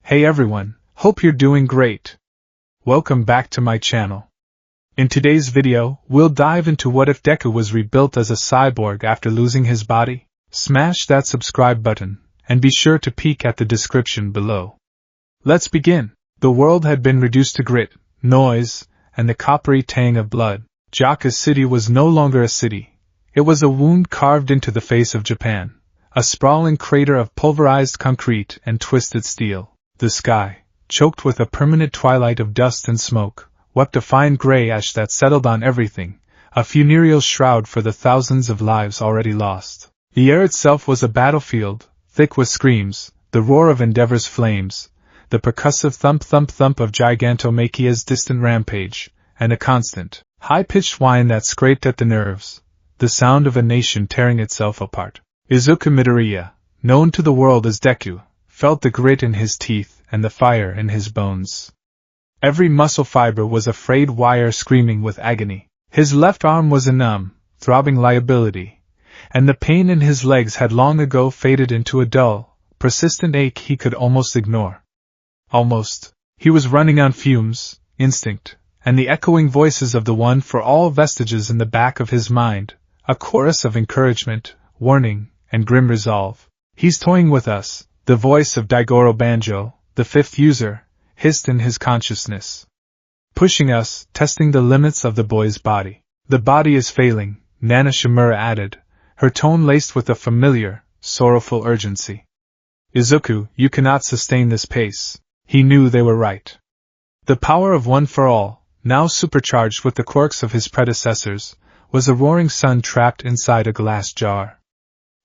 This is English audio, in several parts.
Hey everyone, hope you're doing great. Welcome back to my channel. In today's video, we'll dive into what if Deku was rebuilt as a cyborg after losing his body. Smash that subscribe button, and be sure to peek at the description below. Let's begin. The world had been reduced to grit, noise, and the coppery tang of blood. Jaka's city was no longer a city. It was a wound carved into the face of Japan, a sprawling crater of pulverized concrete and twisted steel. The sky, choked with a permanent twilight of dust and smoke, wept a fine gray ash that settled on everything, a funereal shroud for the thousands of lives already lost. The air itself was a battlefield, thick with screams, the roar of Endeavor's flames, the percussive thump-thump-thump of Gigantomachia's distant rampage, and a constant, high-pitched whine that scraped at the nerves, the sound of a nation tearing itself apart. Izuku Midoriya, known to the world as Deku, felt the grit in his teeth and the fire in his bones. Every muscle fiber was a frayed wire screaming with agony. His left arm was a numb, throbbing liability, and the pain in his legs had long ago faded into a dull, persistent ache he could almost ignore. Almost. He was running on fumes, instinct, and the echoing voices of the One for All vestiges in the back of his mind, a chorus of encouragement, warning, and grim resolve. "He's toying with us," the voice of Daigoro Banjo, the fifth user, hissed in his consciousness. "Pushing us, testing the limits of the boy's body. The body is failing," Nana Shimura added, her tone laced with a familiar, sorrowful urgency. "Izuku, you cannot sustain this pace." He knew they were right. The power of One for All, now supercharged with the quirks of his predecessors, was a roaring sun trapped inside a glass jar.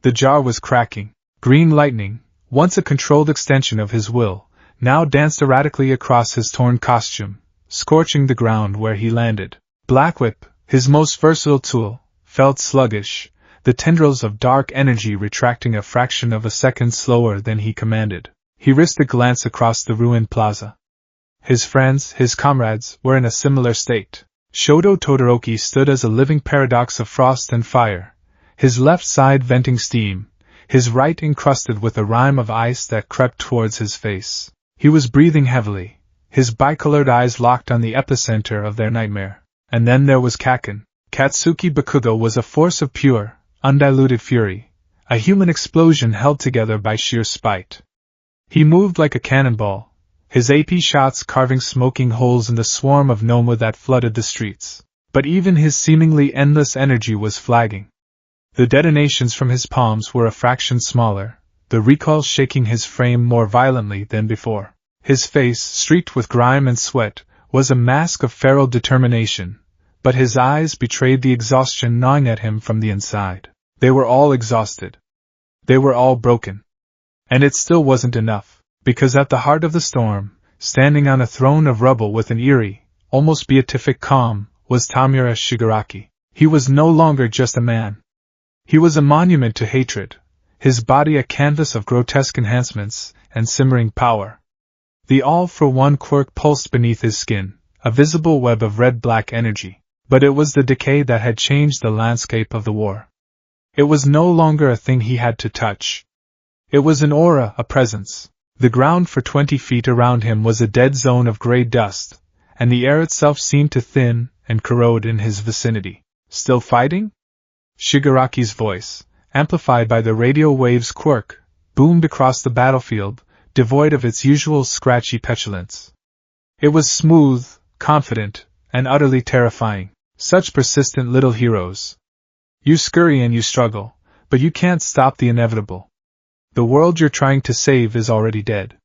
The jar was cracking. Green lightning, once a controlled extension of his will, now danced erratically across his torn costume, scorching the ground where he landed. Black Whip, his most versatile tool, felt sluggish, the tendrils of dark energy retracting a fraction of a second slower than he commanded. He risked a glance across the ruined plaza. His friends, his comrades, were in a similar state. Shoto Todoroki stood as a living paradox of frost and fire, his left side venting steam, his right encrusted with a rime of ice that crept towards his face. He was breathing heavily, his bicolored eyes locked on the epicenter of their nightmare. And then there was Kaken. Katsuki Bakugo was a force of pure, undiluted fury, a human explosion held together by sheer spite. He moved like a cannonball, his AP shots carving smoking holes in the swarm of Noma that flooded the streets. But even his seemingly endless energy was flagging. The detonations from his palms were a fraction smaller, the recoil shaking his frame more violently than before. His face, streaked with grime and sweat, was a mask of feral determination, but his eyes betrayed the exhaustion gnawing at him from the inside. They were all exhausted. They were all broken. And it still wasn't enough, because at the heart of the storm, standing on a throne of rubble with an eerie, almost beatific calm, was Tamura Shigaraki. He was no longer just a man. He was a monument to hatred, his body a canvas of grotesque enhancements and simmering power. The all-for-one quirk pulsed beneath his skin, a visible web of red-black energy. But it was the decay that had changed the landscape of the war. It was no longer a thing he had to touch. It was an aura, a presence. The ground for 20 feet around him was a dead zone of gray dust, and the air itself seemed to thin and corrode in his vicinity. "Still fighting?" Shigaraki's voice, amplified by the radio wave's quirk, boomed across the battlefield, devoid of its usual scratchy petulance. It was smooth, confident, and utterly terrifying. Such persistent little heroes. You scurry and you struggle, but you can't stop the inevitable. The world you're trying to save is already dead.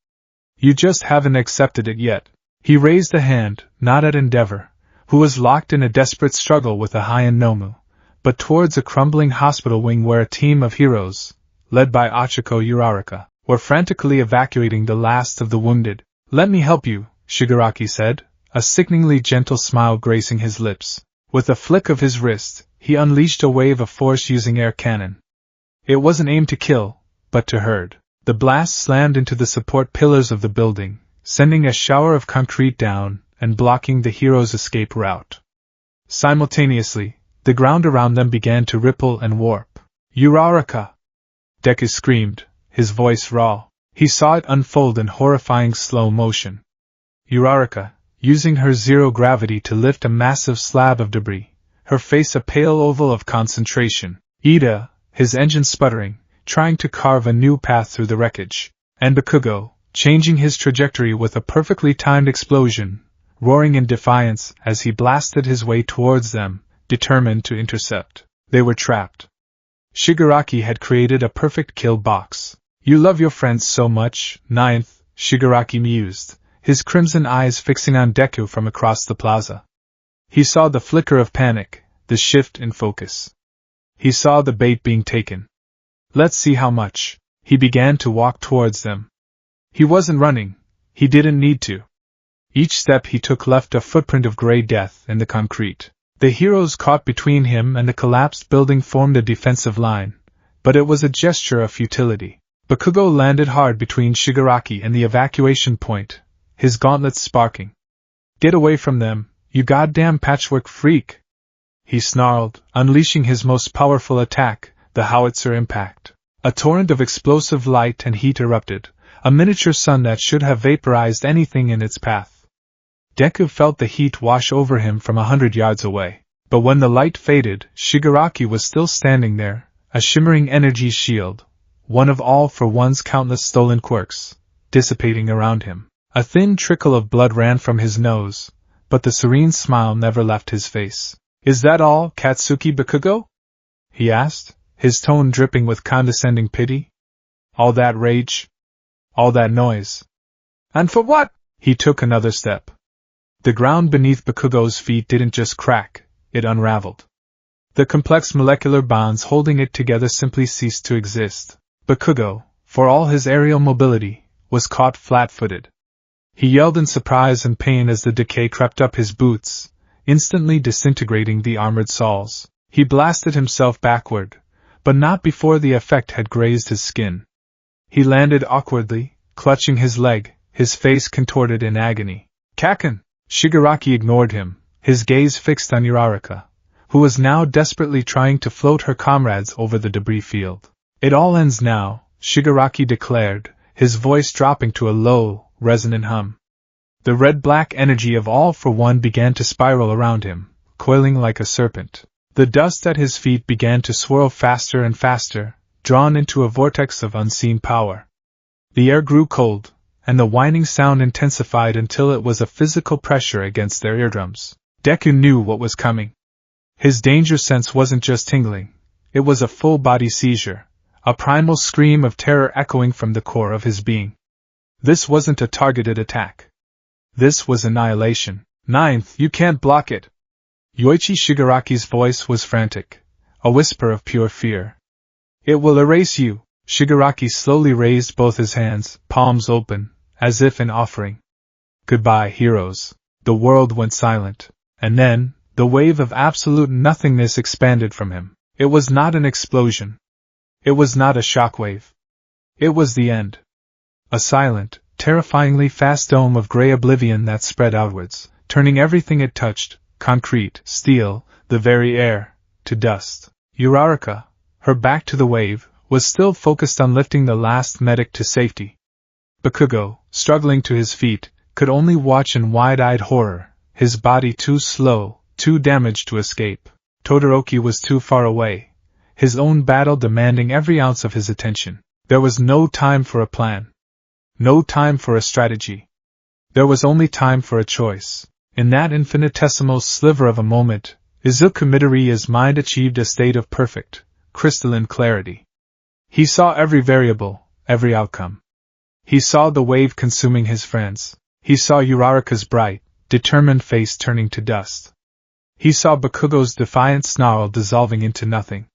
You just haven't accepted it yet. He raised a hand, not at Endeavor, who was locked in a desperate struggle with a Heian Nomu, but towards a crumbling hospital wing where a team of heroes, led by Ochako Uraraka, were frantically evacuating the last of the wounded. "Let me help you," Shigaraki said, a sickeningly gentle smile gracing his lips. With a flick of his wrist, he unleashed a wave of force using air cannon. It wasn't aimed to kill, but to herd. The blast slammed into the support pillars of the building, sending a shower of concrete down and blocking the hero's escape route. Simultaneously, the ground around them began to ripple and warp. "Uraraka!" Deku screamed, his voice raw. He saw it unfold in horrifying slow motion. Uraraka, using her zero gravity to lift a massive slab of debris, her face a pale oval of concentration. Ida, his engine sputtering, trying to carve a new path through the wreckage. And Bakugo, changing his trajectory with a perfectly timed explosion, roaring in defiance as he blasted his way towards them, determined to intercept. They were trapped. Shigaraki had created a perfect kill box. You love your friends so much, Ninth, Shigaraki mused, his crimson eyes fixing on Deku from across the plaza. He saw the flicker of panic, the shift in focus. He saw the bait being taken. Let's see how much. He began to walk towards them. He wasn't running. He didn't need to. Each step he took left a footprint of gray death in the concrete. The heroes caught between him and the collapsed building formed a defensive line, but it was a gesture of futility. Bakugo landed hard between Shigaraki and the evacuation point, his gauntlets sparking. Get away from them, you goddamn patchwork freak! He snarled, unleashing his most powerful attack, the howitzer impact. A torrent of explosive light and heat erupted, a miniature sun that should have vaporized anything in its path. Deku felt the heat wash over him from 100 yards away, but when the light faded, Shigaraki was still standing there, a shimmering energy shield, one of All for One's countless stolen quirks, dissipating around him. A thin trickle of blood ran from his nose, but the serene smile never left his face. Is that all, Katsuki Bakugo? He asked, his tone dripping with condescending pity. All that rage? All that noise? And for what? He took another step. The ground beneath Bakugo's feet didn't just crack, it unraveled. The complex molecular bonds holding it together simply ceased to exist. Bakugo, for all his aerial mobility, was caught flat-footed. He yelled in surprise and pain as the decay crept up his boots, instantly disintegrating the armored soles. He blasted himself backward, but not before the effect had grazed his skin. He landed awkwardly, clutching his leg, his face contorted in agony. Kaken! Shigaraki ignored him, his gaze fixed on Uraraka, who was now desperately trying to float her comrades over the debris field. It all ends now, Shigaraki declared, his voice dropping to a low, resonant hum. The red-black energy of All for One began to spiral around him, coiling like a serpent. The dust at his feet began to swirl faster and faster, drawn into a vortex of unseen power. The air grew cold, and the whining sound intensified until it was a physical pressure against their eardrums. Deku knew what was coming. His danger sense wasn't just tingling, it was a full-body seizure, a primal scream of terror echoing from the core of his being. This wasn't a targeted attack. This was annihilation. Ninth, you can't block it! Yoichi Shigaraki's voice was frantic, a whisper of pure fear. It will erase you! Shigaraki slowly raised both his hands, palms open, as if in offering. Goodbye, heroes. The world went silent, and then, the wave of absolute nothingness expanded from him. It was not an explosion. It was not a shockwave. It was the end. A silent, terrifyingly fast dome of gray oblivion that spread outwards, turning everything it touched, concrete, steel, the very air, to dust. Uraraka, her back to the wave, was still focused on lifting the last medic to safety. Bakugo, struggling to his feet, could only watch in wide-eyed horror, his body too slow, too damaged to escape. Todoroki was too far away, his own battle demanding every ounce of his attention. There was no time for a plan. No time for a strategy. There was only time for a choice. In that infinitesimal sliver of a moment, Izuku Midoriya's mind achieved a state of perfect, crystalline clarity. He saw every variable, every outcome. He saw the wave consuming his friends. He saw Uraraka's bright, determined face turning to dust. He saw Bakugo's defiant snarl dissolving into nothing.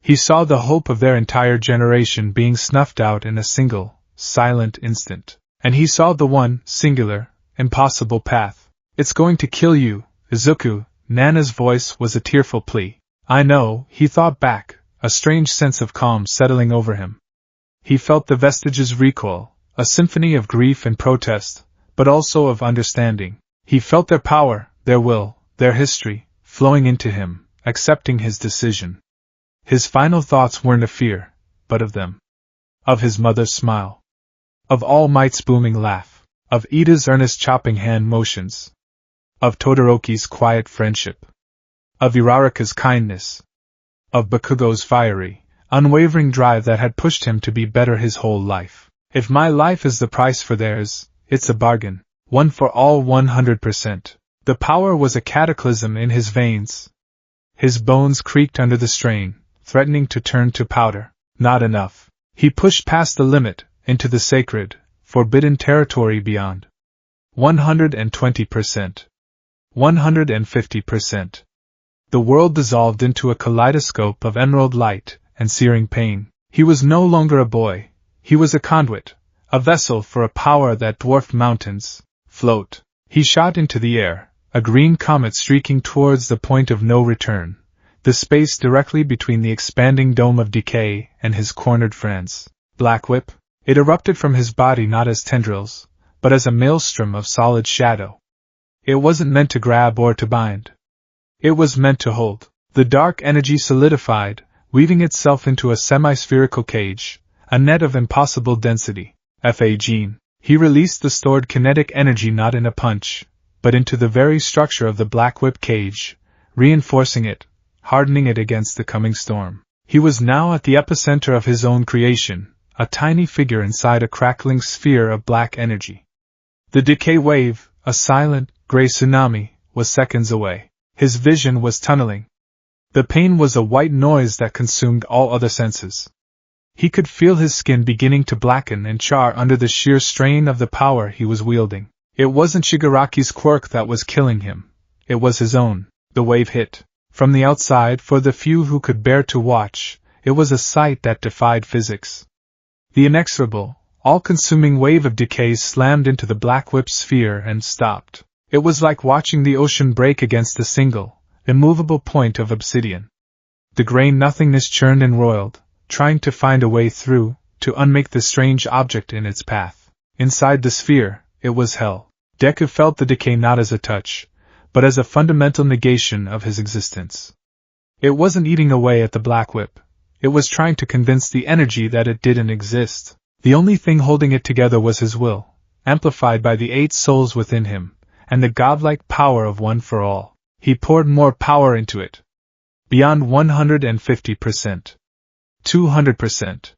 He saw the hope of their entire generation being snuffed out in a single, silent instant. And he saw the one, singular, impossible path. It's going to kill you, Izuku. Nana's voice was a tearful plea. I know, he thought back, a strange sense of calm settling over him. He felt the vestiges recoil, a symphony of grief and protest, but also of understanding. He felt their power, their will, their history, flowing into him, accepting his decision. His final thoughts weren't of fear, but of them. Of his mother's smile. of All Might's booming laugh, of Ida's earnest chopping hand motions, of Todoroki's quiet friendship, of Uraraka's kindness, of Bakugo's fiery, unwavering drive that had pushed him to be better his whole life. If my life is the price for theirs, it's a bargain. One for all 100%. The power was a cataclysm in his veins. His bones creaked under the strain, threatening to turn to powder. Not enough. He pushed past the limit, into the sacred, forbidden territory beyond. 120%. 150%. The world dissolved into a kaleidoscope of emerald light and searing pain. He was no longer a boy. He was a conduit, a vessel for a power that dwarfed mountains. Float. He shot into the air, a green comet streaking towards the point of no return, the space directly between the expanding dome of decay and his cornered friends. Black Whip. It erupted from his body not as tendrils, but as a maelstrom of solid shadow. It wasn't meant to grab or to bind. It was meant to hold. The dark energy solidified, weaving itself into a semi-spherical cage, a net of impossible density. F.A. Gene. He released the stored kinetic energy not in a punch, but into the very structure of the Black Whip cage, reinforcing it, hardening it against the coming storm. He was now at the epicenter of his own creation, a tiny figure inside a crackling sphere of black energy. The decay wave, a silent, gray tsunami, was seconds away. His vision was tunneling. The pain was a white noise that consumed all other senses. He could feel his skin beginning to blacken and char under the sheer strain of the power he was wielding. It wasn't Shigaraki's quirk that was killing him. It was his own. The wave hit. From the outside, for the few who could bear to watch, it was a sight that defied physics. The inexorable, all-consuming wave of decay slammed into the Black Whip sphere and stopped. It was like watching the ocean break against a single, immovable point of obsidian. The gray nothingness churned and roiled, trying to find a way through, to unmake the strange object in its path. Inside the sphere, it was hell. Deku felt the decay not as a touch, but as a fundamental negation of his existence. It wasn't eating away at the Black Whip. It was trying to convince the energy that it didn't exist. The only thing holding it together was his will, amplified by the 8 souls within him, and the godlike power of One for All. He poured more power into it. Beyond 150%. 200%.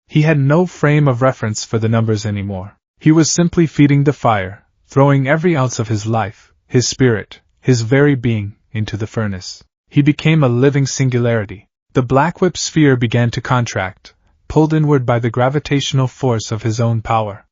He had no frame of reference for the numbers anymore. He was simply feeding the fire, throwing every ounce of his life, his spirit, his very being, into the furnace. He became a living singularity. The Black Whip sphere began to contract, pulled inward by the gravitational force of his own power.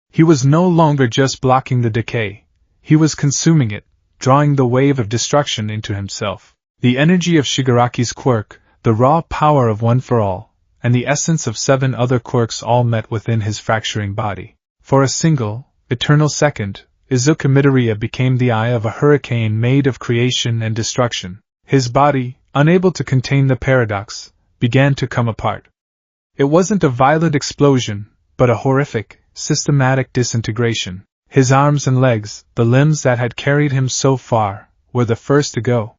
He was no longer just blocking the decay. He was consuming it, drawing the wave of destruction into himself. The energy of Shigaraki's quirk, the raw power of One for All, and the essence of 7 other quirks all met within his fracturing body. For a single, eternal second, Izuku Midoriya became the eye of a hurricane made of creation and destruction. His body, unable to contain the paradox, began to come apart. It wasn't a violent explosion, but a horrific, systematic disintegration. His arms and legs, the limbs that had carried him so far, were the first to go.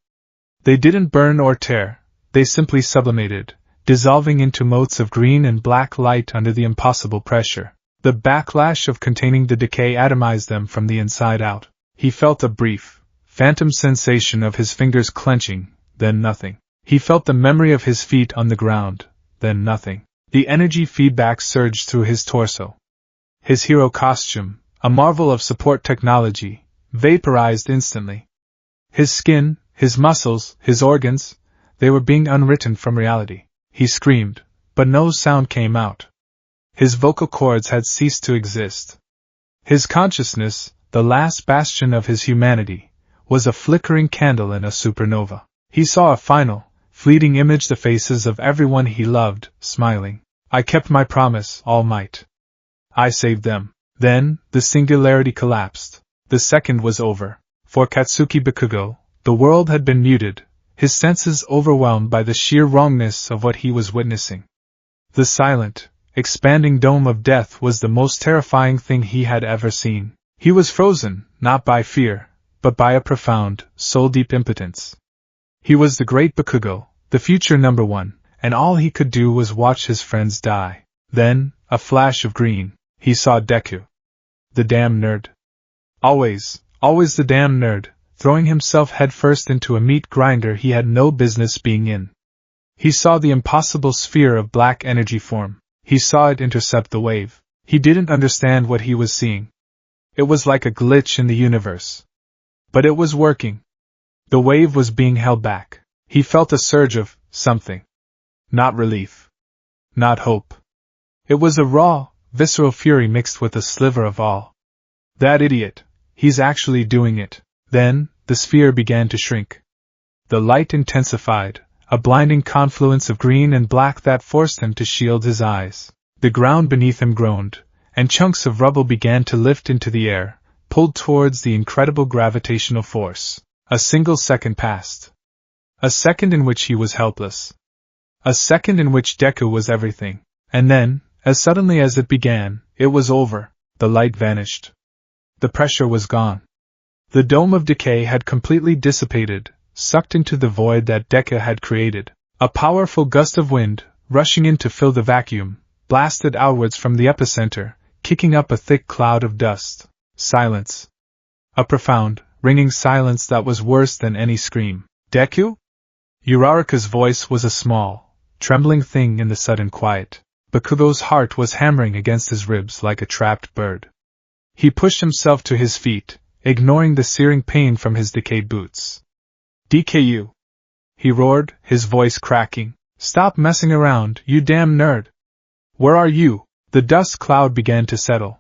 They didn't burn or tear, they simply sublimated, dissolving into motes of green and black light under the impossible pressure. The backlash of containing the decay atomized them from the inside out. He felt a brief, phantom sensation of his fingers clenching, then nothing. He felt the memory of his feet on the ground, then nothing. The energy feedback surged through his torso. His hero costume, a marvel of support technology, vaporized instantly. His skin, his muscles, his organs, they were being unwritten from reality. He screamed, but no sound came out. His vocal cords had ceased to exist. His consciousness, the last bastion of his humanity, was a flickering candle in a supernova. He saw a final, fleeting image, the faces of everyone he loved, smiling. I kept my promise, All Might. I saved them. Then, the singularity collapsed. The second was over. For Katsuki Bakugo, the world had been muted, his senses overwhelmed by the sheer wrongness of what he was witnessing. The silent, expanding dome of death was the most terrifying thing he had ever seen. He was frozen, not by fear, but by a profound, soul-deep impotence. He was the great Bakugo, the future #1, and all he could do was watch his friends die. Then, a flash of green. he saw Deku. The damn nerd. Always the damn nerd, throwing himself headfirst into a meat grinder he had no business being in. He saw the impossible sphere of black energy form. He saw it intercept the wave. He didn't understand what he was seeing. It was like a glitch in the universe. But it was working. The wave was being held back. He felt a surge of something. Not relief. Not hope. It was a raw, visceral fury mixed with a sliver of awe. That idiot. He's actually doing it. Then, the sphere began to shrink. The light intensified, a blinding confluence of green and black that forced him to shield his eyes. The ground beneath him groaned, and chunks of rubble began to lift into the air, pulled towards the incredible gravitational force. A single second passed. A second in which he was helpless. A second in which Deku was everything. And then, as suddenly as it began, it was over. The light vanished. The pressure was gone. The dome of decay had completely dissipated, sucked into the void that Deku had created. A powerful gust of wind, rushing in to fill the vacuum, blasted outwards from the epicenter, kicking up a thick cloud of dust. Silence. A profound, ringing silence that was worse than any scream. Deku? Uraraka's voice was a small, trembling thing in the sudden quiet. Bakugo's heart was hammering against his ribs like a trapped bird. He pushed himself to his feet, ignoring the searing pain from his decayed boots. DKU! He roared, his voice cracking. Stop messing around, you damn nerd! Where are you? The dust cloud began to settle.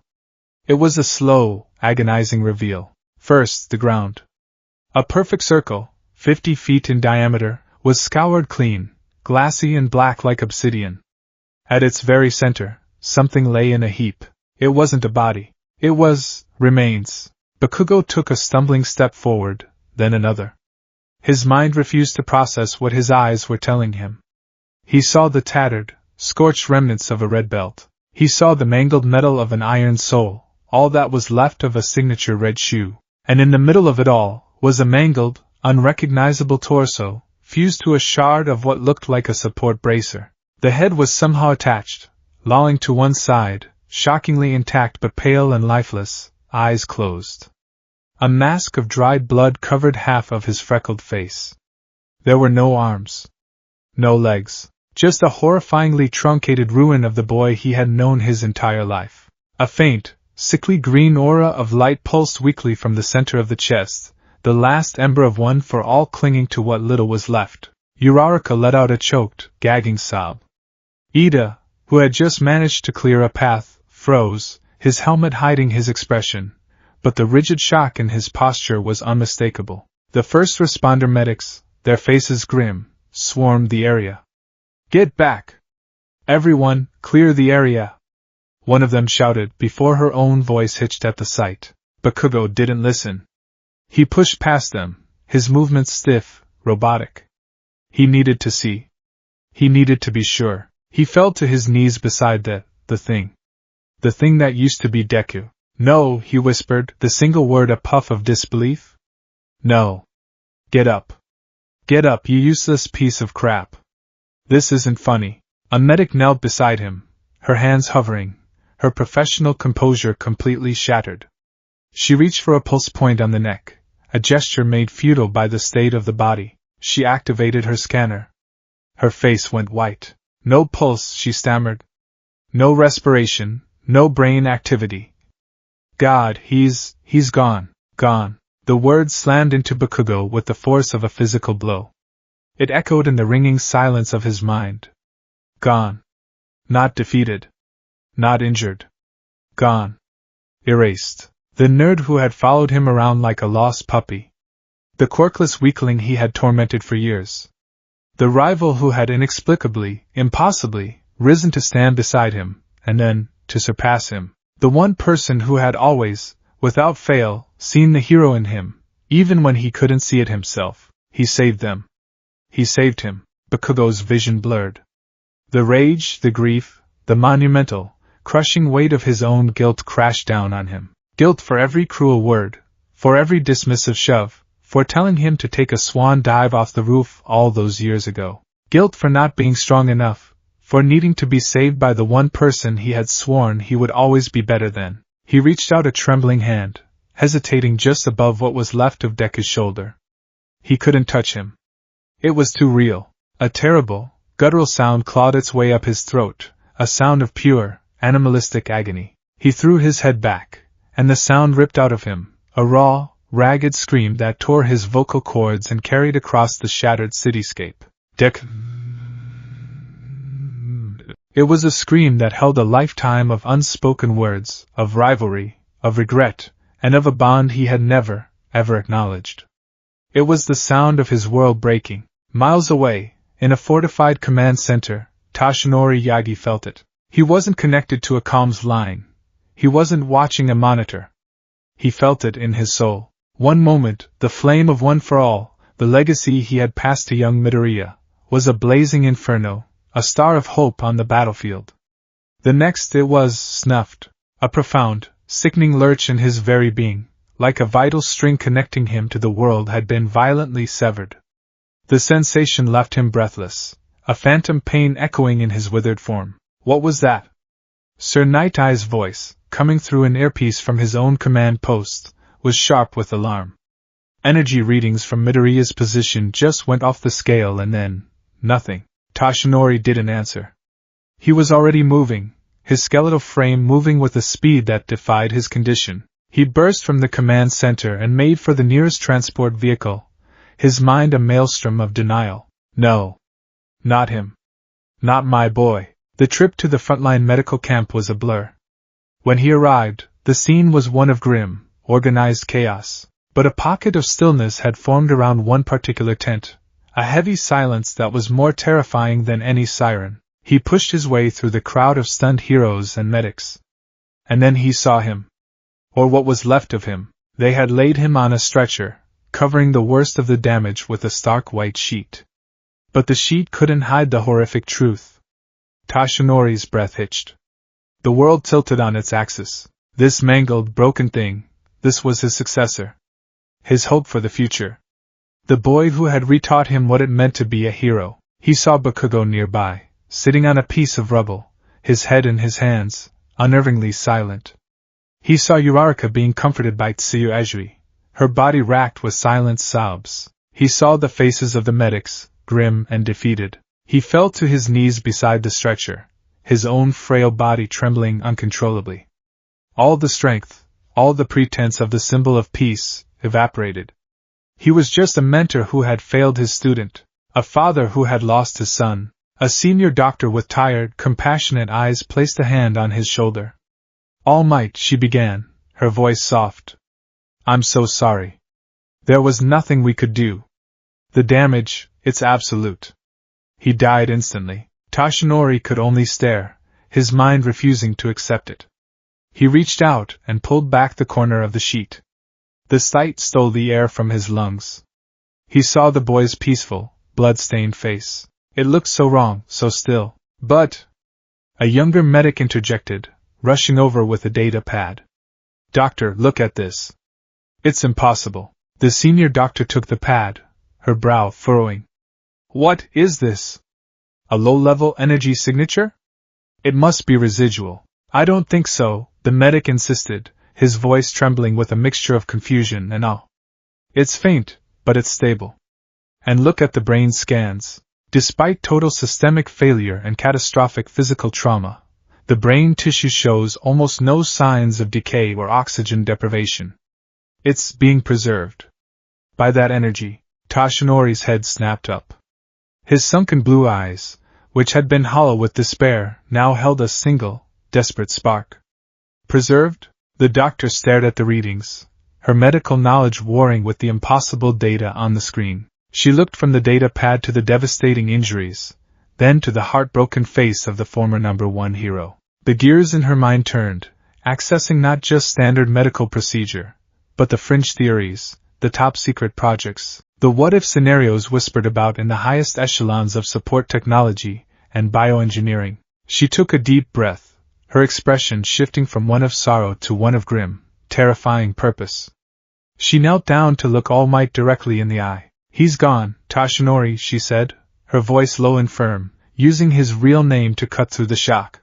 It was a slow, agonizing reveal. First, the ground. A perfect circle, 50 feet in diameter, was scoured clean, glassy and black like obsidian. At its very center, something lay in a heap. It wasn't a body. It was remains. Bakugo took a stumbling step forward, then another. His mind refused to process what his eyes were telling him. He saw the tattered, scorched remnants of a red belt. He saw the mangled metal of an iron sole, all that was left of a signature red shoe. And in the middle of it all was a mangled, unrecognizable torso, fused to a shard of what looked like a support bracer. The head was somehow attached, lolling to one side, shockingly intact but pale and lifeless, eyes closed. A mask of dried blood covered half of his freckled face. There were no arms. No legs. Just a horrifyingly truncated ruin of the boy he had known his entire life. A faint, sickly green aura of light pulsed weakly from the center of the chest, the last ember of one for all clinging to what little was left. Uraraka let out a choked, gagging sob. Ida, who had just managed to clear a path, froze, his helmet hiding his expression, but the rigid shock in his posture was unmistakable. The first responder medics, their faces grim, swarmed the area. Get back! Everyone, clear the area! One of them shouted before her own voice hitched at the sight. Bakugo didn't listen. He pushed past them, his movements stiff, robotic. He needed to see. He needed to be sure. He fell to his knees beside the thing. The thing that used to be Deku. No, he whispered, the single word a puff of disbelief. No. Get up. Get up, you useless piece of crap. This isn't funny. A medic knelt beside him, her hands hovering, her professional composure completely shattered. She reached for a pulse point on the neck, a gesture made futile by the state of the body. She activated her scanner. Her face went white. No pulse, she stammered. No respiration, no brain activity. God, he's gone, gone. The words slammed into Bakugo with the force of a physical blow. It echoed in the ringing silence of his mind. Gone. Not defeated. Not injured. Gone. Erased. The nerd who had followed him around like a lost puppy. The quirkless weakling he had tormented for years. The rival who had inexplicably, impossibly, risen to stand beside him, and then, to surpass him. The one person who had always, without fail, seen the hero in him, even when he couldn't see it himself. He saved them. He saved him. Bakugo's vision blurred. The rage, the grief, the monumental, crushing weight of his own guilt crashed down on him. Guilt for every cruel word, for every dismissive shove, for telling him to take a swan dive off the roof all those years ago. Guilt for not being strong enough, for needing to be saved by the one person he had sworn he would always be better than. He reached out a trembling hand, hesitating just above what was left of Deku's shoulder. He couldn't touch him. It was too real. A terrible, guttural sound clawed its way up his throat, a sound of pure, animalistic agony. He threw his head back, and the sound ripped out of him, a raw, ragged scream that tore his vocal cords and carried across the shattered cityscape. Deku. It was a scream that held a lifetime of unspoken words, of rivalry, of regret, and of a bond he had never, ever acknowledged. It was the sound of his world breaking. Miles away, in a fortified command center, Toshinori Yagi felt it. He wasn't connected to a comms line. He wasn't watching a monitor. He felt it in his soul. One moment, the flame of One for All, the legacy he had passed to young Midoriya, was a blazing inferno, a star of hope on the battlefield. The next it was snuffed, a profound, sickening lurch in his very being, like a vital string connecting him to the world had been violently severed. The sensation left him breathless, a phantom pain echoing in his withered form. What was that? Sir Night Eye's voice, coming through an earpiece from his own command post, was sharp with alarm. Energy readings from Midoriya's position just went off the scale and then, nothing. Toshinori didn't answer. He was already moving, his skeletal frame moving with a speed that defied his condition. He burst from the command center and made for the nearest transport vehicle, his mind a maelstrom of denial. No. Not him. Not my boy. The trip to the frontline medical camp was a blur. When he arrived, the scene was one of grim, organized chaos, but a pocket of stillness had formed around one particular tent, a heavy silence that was more terrifying than any siren. He pushed his way through the crowd of stunned heroes and medics. And then he saw him. Or what was left of him. They had laid him on a stretcher, covering the worst of the damage with a stark white sheet. But the sheet couldn't hide the horrific truth. Toshinori's breath hitched. The world tilted on its axis. This mangled, broken thing, this was his successor. His hope for the future. The boy who had retaught him what it meant to be a hero. He saw Bakugo nearby, sitting on a piece of rubble, his head in his hands, unnervingly silent. He saw Uraraka being comforted by Tsuyu Ezui, her body racked with silent sobs. He saw the faces of the medics, grim and defeated. He fell to his knees beside the stretcher, his own frail body trembling uncontrollably. All the strength, all the pretense of the symbol of peace, evaporated. He was just a mentor who had failed his student, a father who had lost his son. A senior doctor with tired, compassionate eyes placed a hand on his shoulder. All Might, she began, her voice soft. I'm so sorry. There was nothing we could do. The damage, it's absolute. He died instantly. Toshinori could only stare, his mind refusing to accept it. He reached out and pulled back the corner of the sheet. The sight stole the air from his lungs. He saw the boy's peaceful, blood-stained face. It looked so wrong, so still. But a younger medic interjected, rushing over with a data pad. Doctor, look at this. It's impossible. The senior doctor took the pad, her brow furrowing. What is this? A low-level energy signature? It must be residual. I don't think so, the medic insisted, his voice trembling with a mixture of confusion and awe. It's faint, but it's stable. And look at the brain scans. Despite total systemic failure and catastrophic physical trauma, the brain tissue shows almost no signs of decay or oxygen deprivation. It's being preserved. By that energy, Toshinori's head snapped up. His sunken blue eyes, which had been hollow with despair, now held a single, desperate spark. Preserved? The doctor stared at the readings, her medical knowledge warring with the impossible data on the screen. She looked from the data pad to the devastating injuries, then to the heartbroken face of the former #1 hero. The gears in her mind turned, accessing not just standard medical procedure, but the fringe theories, the top-secret projects, the what-if scenarios whispered about in the highest echelons of support technology and bioengineering. She took a deep breath, her expression shifting from one of sorrow to one of grim, terrifying purpose. She knelt down to look All Might directly in the eye. He's gone, Toshinori, she said, her voice low and firm, using his real name to cut through the shock.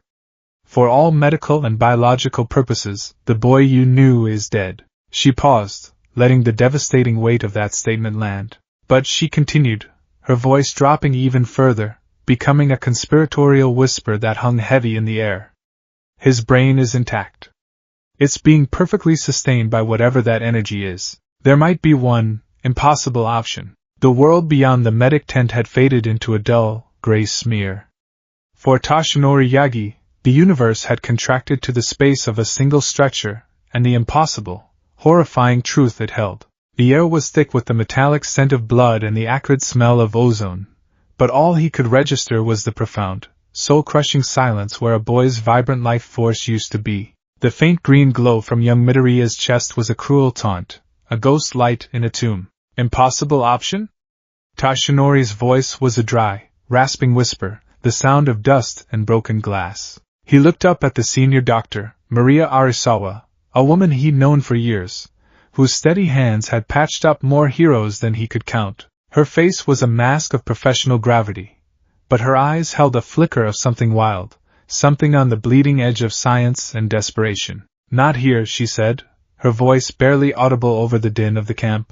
For all medical and biological purposes, the boy you knew is dead. She paused, letting the devastating weight of that statement land. But she continued, her voice dropping even further, becoming a conspiratorial whisper that hung heavy in the air. His brain is intact. It's being perfectly sustained by whatever that energy is. There might be one impossible option. The world beyond the medic tent had faded into a dull, gray smear. For Toshinori Yagi, the universe had contracted to the space of a single stretcher, and the impossible, horrifying truth it held. The air was thick with the metallic scent of blood and the acrid smell of ozone, but all he could register was the profound, soul-crushing silence where a boy's vibrant life force used to be. The faint green glow from young Midoriya's chest was a cruel taunt, a ghost light in a tomb. Impossible option? Toshinori's voice was a dry, rasping whisper, the sound of dust and broken glass. He looked up at the senior doctor, Maria Arisawa, a woman he'd known for years, whose steady hands had patched up more heroes than he could count. Her face was a mask of professional gravity, but her eyes held a flicker of something wild, something on the bleeding edge of science and desperation. Not here, she said, her voice barely audible over the din of the camp.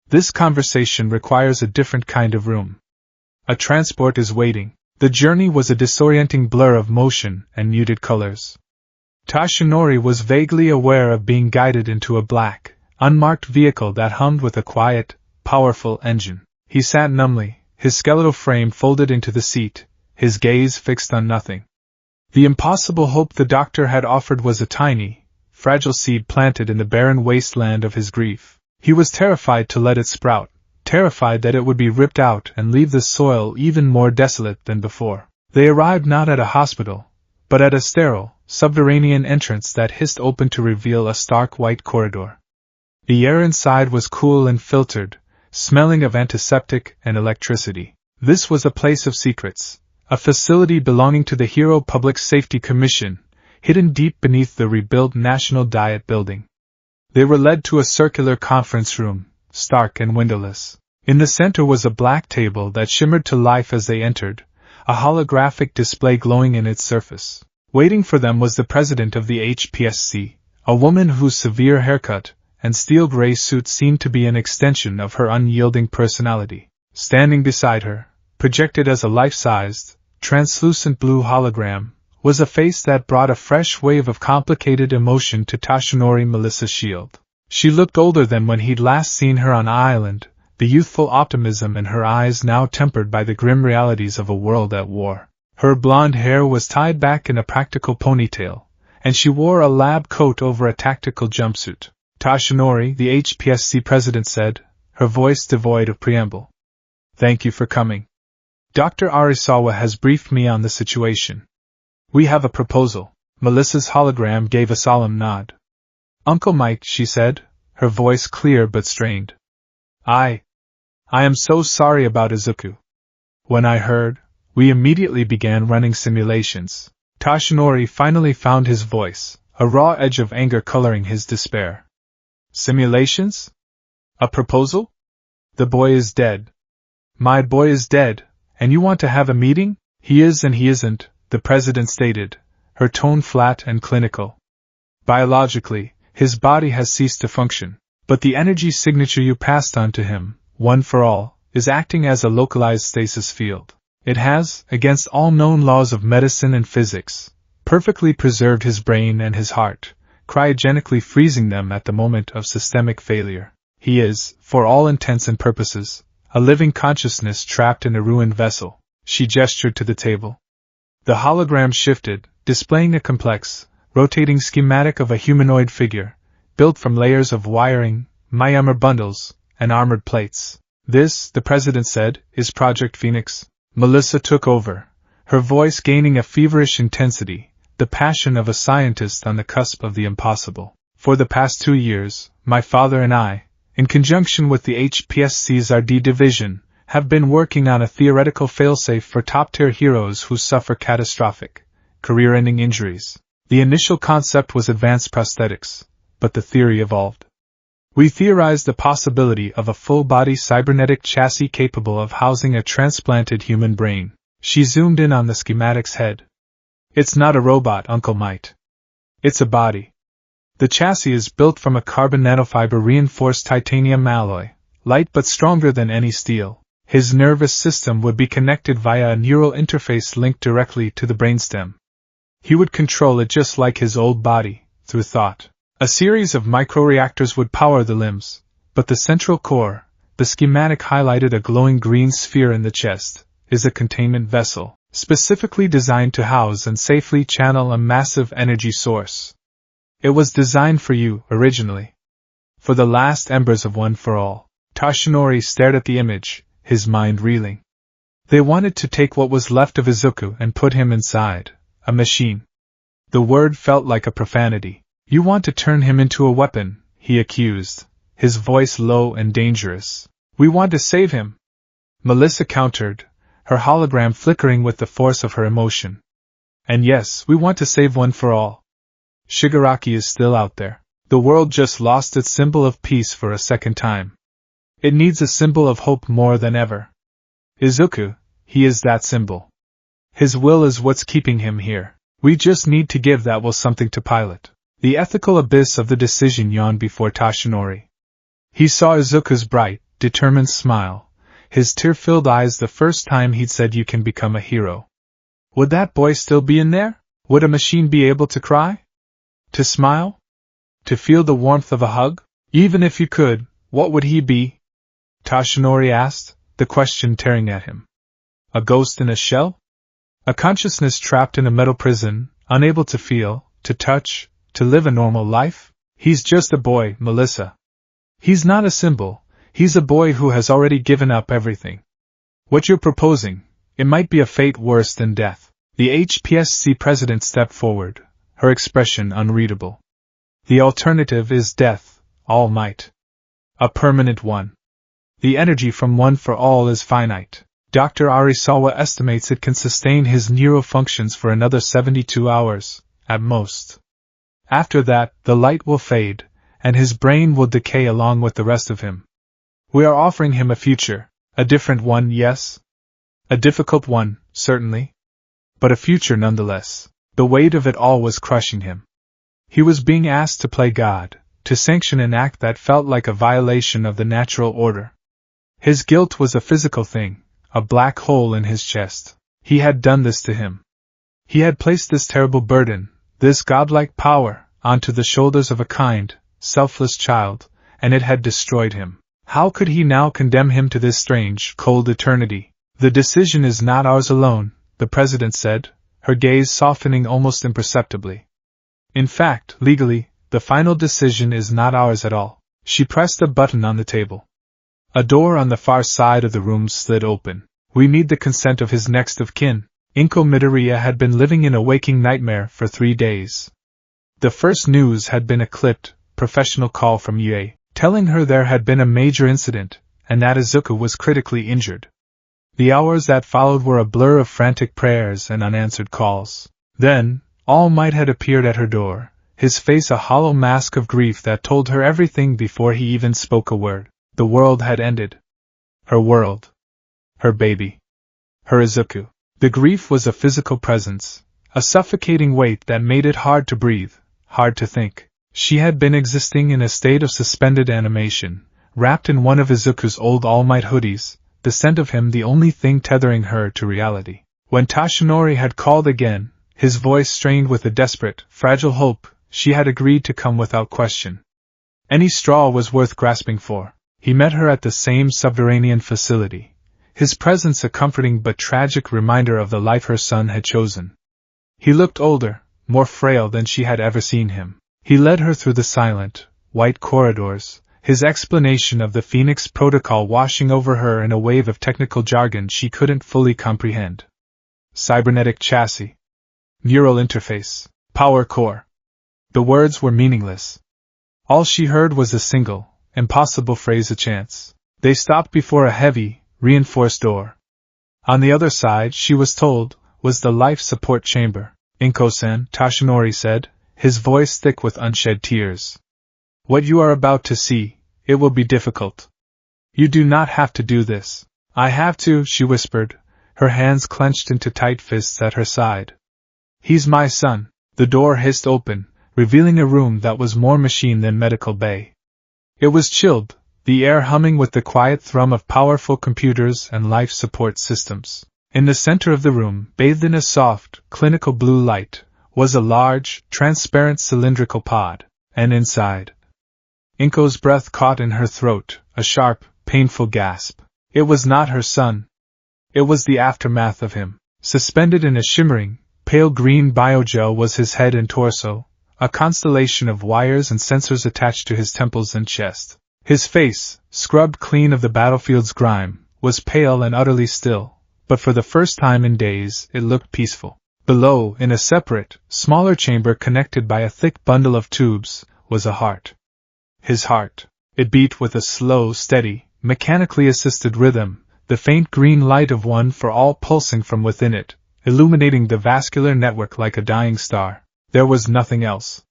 This conversation requires a different kind of room. A transport is waiting. The journey was a disorienting blur of motion and muted colors. Toshinori was vaguely aware of being guided into a black, unmarked vehicle that hummed with a quiet, powerful engine. He sat numbly, his skeletal frame folded into the seat, his gaze fixed on nothing. The impossible hope the doctor had offered was a tiny, fragile seed planted in the barren wasteland of his grief. He was terrified to let it sprout, terrified that it would be ripped out and leave the soil even more desolate than before. They arrived not at a hospital, but at a sterile, subterranean entrance that hissed open to reveal a stark white corridor. The air inside was cool and filtered, smelling of antiseptic and electricity. This was a place of secrets, a facility belonging to the Hero Public Safety Commission, hidden deep beneath the rebuilt National Diet Building. They were led to a circular conference room, stark and windowless. In the center was a black table that shimmered to life as they entered, a holographic display glowing in its surface. Waiting for them was the president of the HPSC, a woman whose severe haircut and steel gray suit seemed to be an extension of her unyielding personality. Standing beside her, projected as a life-sized, translucent blue hologram, was a face that brought a fresh wave of complicated emotion to Toshinori Melissa Shield. She looked older than when he'd last seen her on Island, the youthful optimism in her eyes now tempered by the grim realities of a world at war. Her blonde hair was tied back in a practical ponytail, and she wore a lab coat over a tactical jumpsuit. Toshinori, the HPSC president said, her voice devoid of preamble. Thank you for coming. Dr. Arisawa has briefed me on the situation. We have a proposal. Melissa's hologram gave a solemn nod. Uncle Mike, she said, her voice clear but strained. I am so sorry about Izuku. When I heard, we immediately began running simulations. Toshinori finally found his voice, a raw edge of anger coloring his despair. Simulations? A proposal? The boy is dead. My boy is dead, and you want to have a meeting? He is and he isn't, the president stated, her tone flat and clinical. Biologically, his body has ceased to function, but the energy signature you passed on to him, one for all, is acting as a localized stasis field. It has, against all known laws of medicine and physics, perfectly preserved his brain and his heart, cryogenically freezing them at the moment of systemic failure. He is, for all intents and purposes, a living consciousness trapped in a ruined vessel. She gestured to the table. The hologram shifted, displaying a complex, rotating schematic of a humanoid figure, built from layers of wiring, myomer bundles, and armored plates. This, the president said, is Project Phoenix. Melissa took over, her voice gaining a feverish intensity, the passion of a scientist on the cusp of the impossible. For the past 2 years, my father and I, in conjunction with the HPSC's RD division, have been working on a theoretical failsafe for top-tier heroes who suffer catastrophic, career-ending injuries. The initial concept was advanced prosthetics, but the theory evolved. We theorized the possibility of a full-body cybernetic chassis capable of housing a transplanted human brain. She zoomed in on the schematic's head. It's not a robot, Uncle Might. It's a body. The chassis is built from a carbon nanofiber reinforced titanium alloy, light but stronger than any steel. His nervous system would be connected via a neural interface linked directly to the brainstem. He would control it just like his old body, through thought. A series of microreactors would power the limbs, but the central core, the schematic highlighted a glowing green sphere in the chest, is a containment vessel, specifically designed to house and safely channel a massive energy source. It was designed for you, originally. For the last embers of One for All. Toshinori stared at the image, his mind reeling. They wanted to take what was left of Izuku and put him inside a machine. The word felt like a profanity. You want to turn him into a weapon, he accused, his voice low and dangerous. We want to save him, Melissa countered, her hologram flickering with the force of her emotion. And yes, we want to save One for All. Shigaraki is still out there. The world just lost its symbol of peace for a second time. It needs a symbol of hope more than ever. Izuku, he is that symbol. His will is what's keeping him here. We just need to give that will something to pilot. The ethical abyss of the decision yawned before Toshinori. He saw Izuku's bright, determined smile, his tear-filled eyes the first time he'd said you can become a hero. Would that boy still be in there? Would a machine be able to cry? To smile? To feel the warmth of a hug? Even if you could, what would he be? Toshinori asked, the question tearing at him. A ghost in a shell? A consciousness trapped in a metal prison, unable to feel, to touch, to live a normal life? He's just a boy, Melissa. He's not a symbol, he's a boy who has already given up everything. What you're proposing, it might be a fate worse than death. The HPSC president stepped forward, her expression unreadable. The alternative is death, All Might. A permanent one. The energy from One for All is finite. Dr. Arisawa estimates it can sustain his neural functions for another 72 hours, at most. After that, the light will fade, and his brain will decay along with the rest of him. We are offering him a future, a different one, yes? A difficult one, certainly. But a future nonetheless. The weight of it all was crushing him. He was being asked to play God, to sanction an act that felt like a violation of the natural order. His guilt was a physical thing, a black hole in his chest. He had done this to him. He had placed this terrible burden, this godlike power, onto the shoulders of a kind, selfless child, and it had destroyed him. How could he now condemn him to this strange, cold eternity? The decision is not ours alone, the president said, her gaze softening almost imperceptibly. In fact, legally, the final decision is not ours at all. She pressed a button on the table. A door on the far side of the room slid open. We need the consent of his next of kin. Inko Midoriya had been living in a waking nightmare for 3 days. The first news had been a clipped, professional call from Yue, telling her there had been a major incident, and that Izuku was critically injured. The hours that followed were a blur of frantic prayers and unanswered calls. Then, All Might had appeared at her door, his face a hollow mask of grief that told her everything before he even spoke a word. The world had ended. Her world. Her baby. Her Izuku. The grief was a physical presence, a suffocating weight that made it hard to breathe, hard to think. She had been existing in a state of suspended animation, wrapped in one of Izuku's old All Might hoodies, the scent of him the only thing tethering her to reality. When Toshinori had called again, his voice strained with a desperate, fragile hope, she had agreed to come without question. Any straw was worth grasping for. He met her at the same subterranean facility, his presence a comforting but tragic reminder of the life her son had chosen. He looked older, more frail than she had ever seen him. He led her through the silent, white corridors, his explanation of the Phoenix Protocol washing over her in a wave of technical jargon she couldn't fully comprehend. Cybernetic chassis. Neural interface. Power core. The words were meaningless. All she heard was a single, impossible phrase a chance. They stopped before a heavy, reinforced door. On the other side, she was told, was the life support chamber. Inko-san, Toshinori said, his voice thick with unshed tears. What you are about to see, it will be difficult. You do not have to do this. I have to, she whispered, her hands clenched into tight fists at her side. "He's my son." The door hissed open, revealing a room that was more machine than medical bay. It was chilled, the air humming with the quiet thrum of powerful computers and life support systems. In the center of the room, bathed in a soft, clinical blue light, was a large, transparent cylindrical pod, and inside. Inko's breath caught in her throat, a sharp, painful gasp. It was not her son. It was the aftermath of him. Suspended in a shimmering, pale green biogel was his head and torso, a constellation of wires and sensors attached to his temples and chest. His face, scrubbed clean of the battlefield's grime, was pale and utterly still, but for the first time in days it looked peaceful. Below, in a separate, smaller chamber connected by a thick bundle of tubes, was a heart. His heart. It beat with a slow, steady, mechanically assisted rhythm, the faint green light of one for all pulsing from within it, illuminating the vascular network like a dying star. There was nothing else.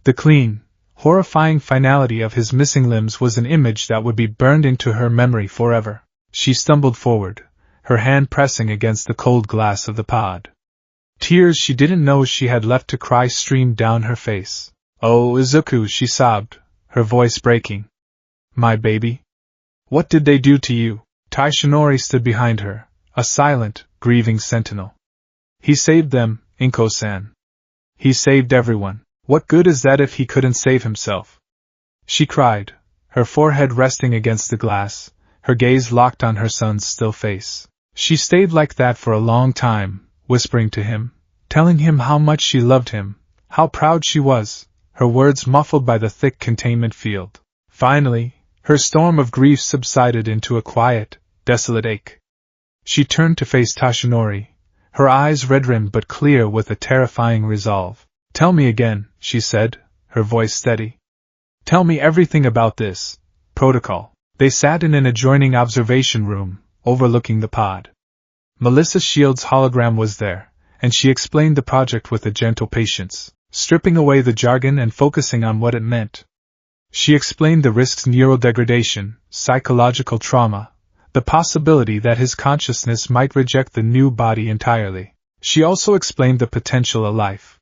The clean, horrifying finality of his missing limbs was an image that would be burned into her memory forever. She stumbled forward, her hand pressing against the cold glass of the pod. Tears she didn't know she had left to cry streamed down her face. "Oh, Izuku," she sobbed, her voice breaking. "My baby? What did they do to you?" Taishinori stood behind her, a silent, grieving sentinel. "He saved them, Inko-san. He saved everyone. What good is that if he couldn't save himself?" She cried, her forehead resting against the glass, her gaze locked on her son's still face. She stayed like that for a long time, whispering to him, telling him how much she loved him, how proud she was, her words muffled by the thick containment field. Finally, her storm of grief subsided into a quiet, desolate ache. She turned to face Taishinori, her eyes red-rimmed but clear with a terrifying resolve. "Tell me again," she said, her voice steady. "Tell me everything about this protocol." They sat in an adjoining observation room, overlooking the pod. Melissa Shield's hologram was there, and she explained the project with a gentle patience, stripping away the jargon and focusing on what it meant. She explained the risks: neurodegradation, psychological trauma, the possibility that his consciousness might reject the new body entirely. She also explained the potential of life.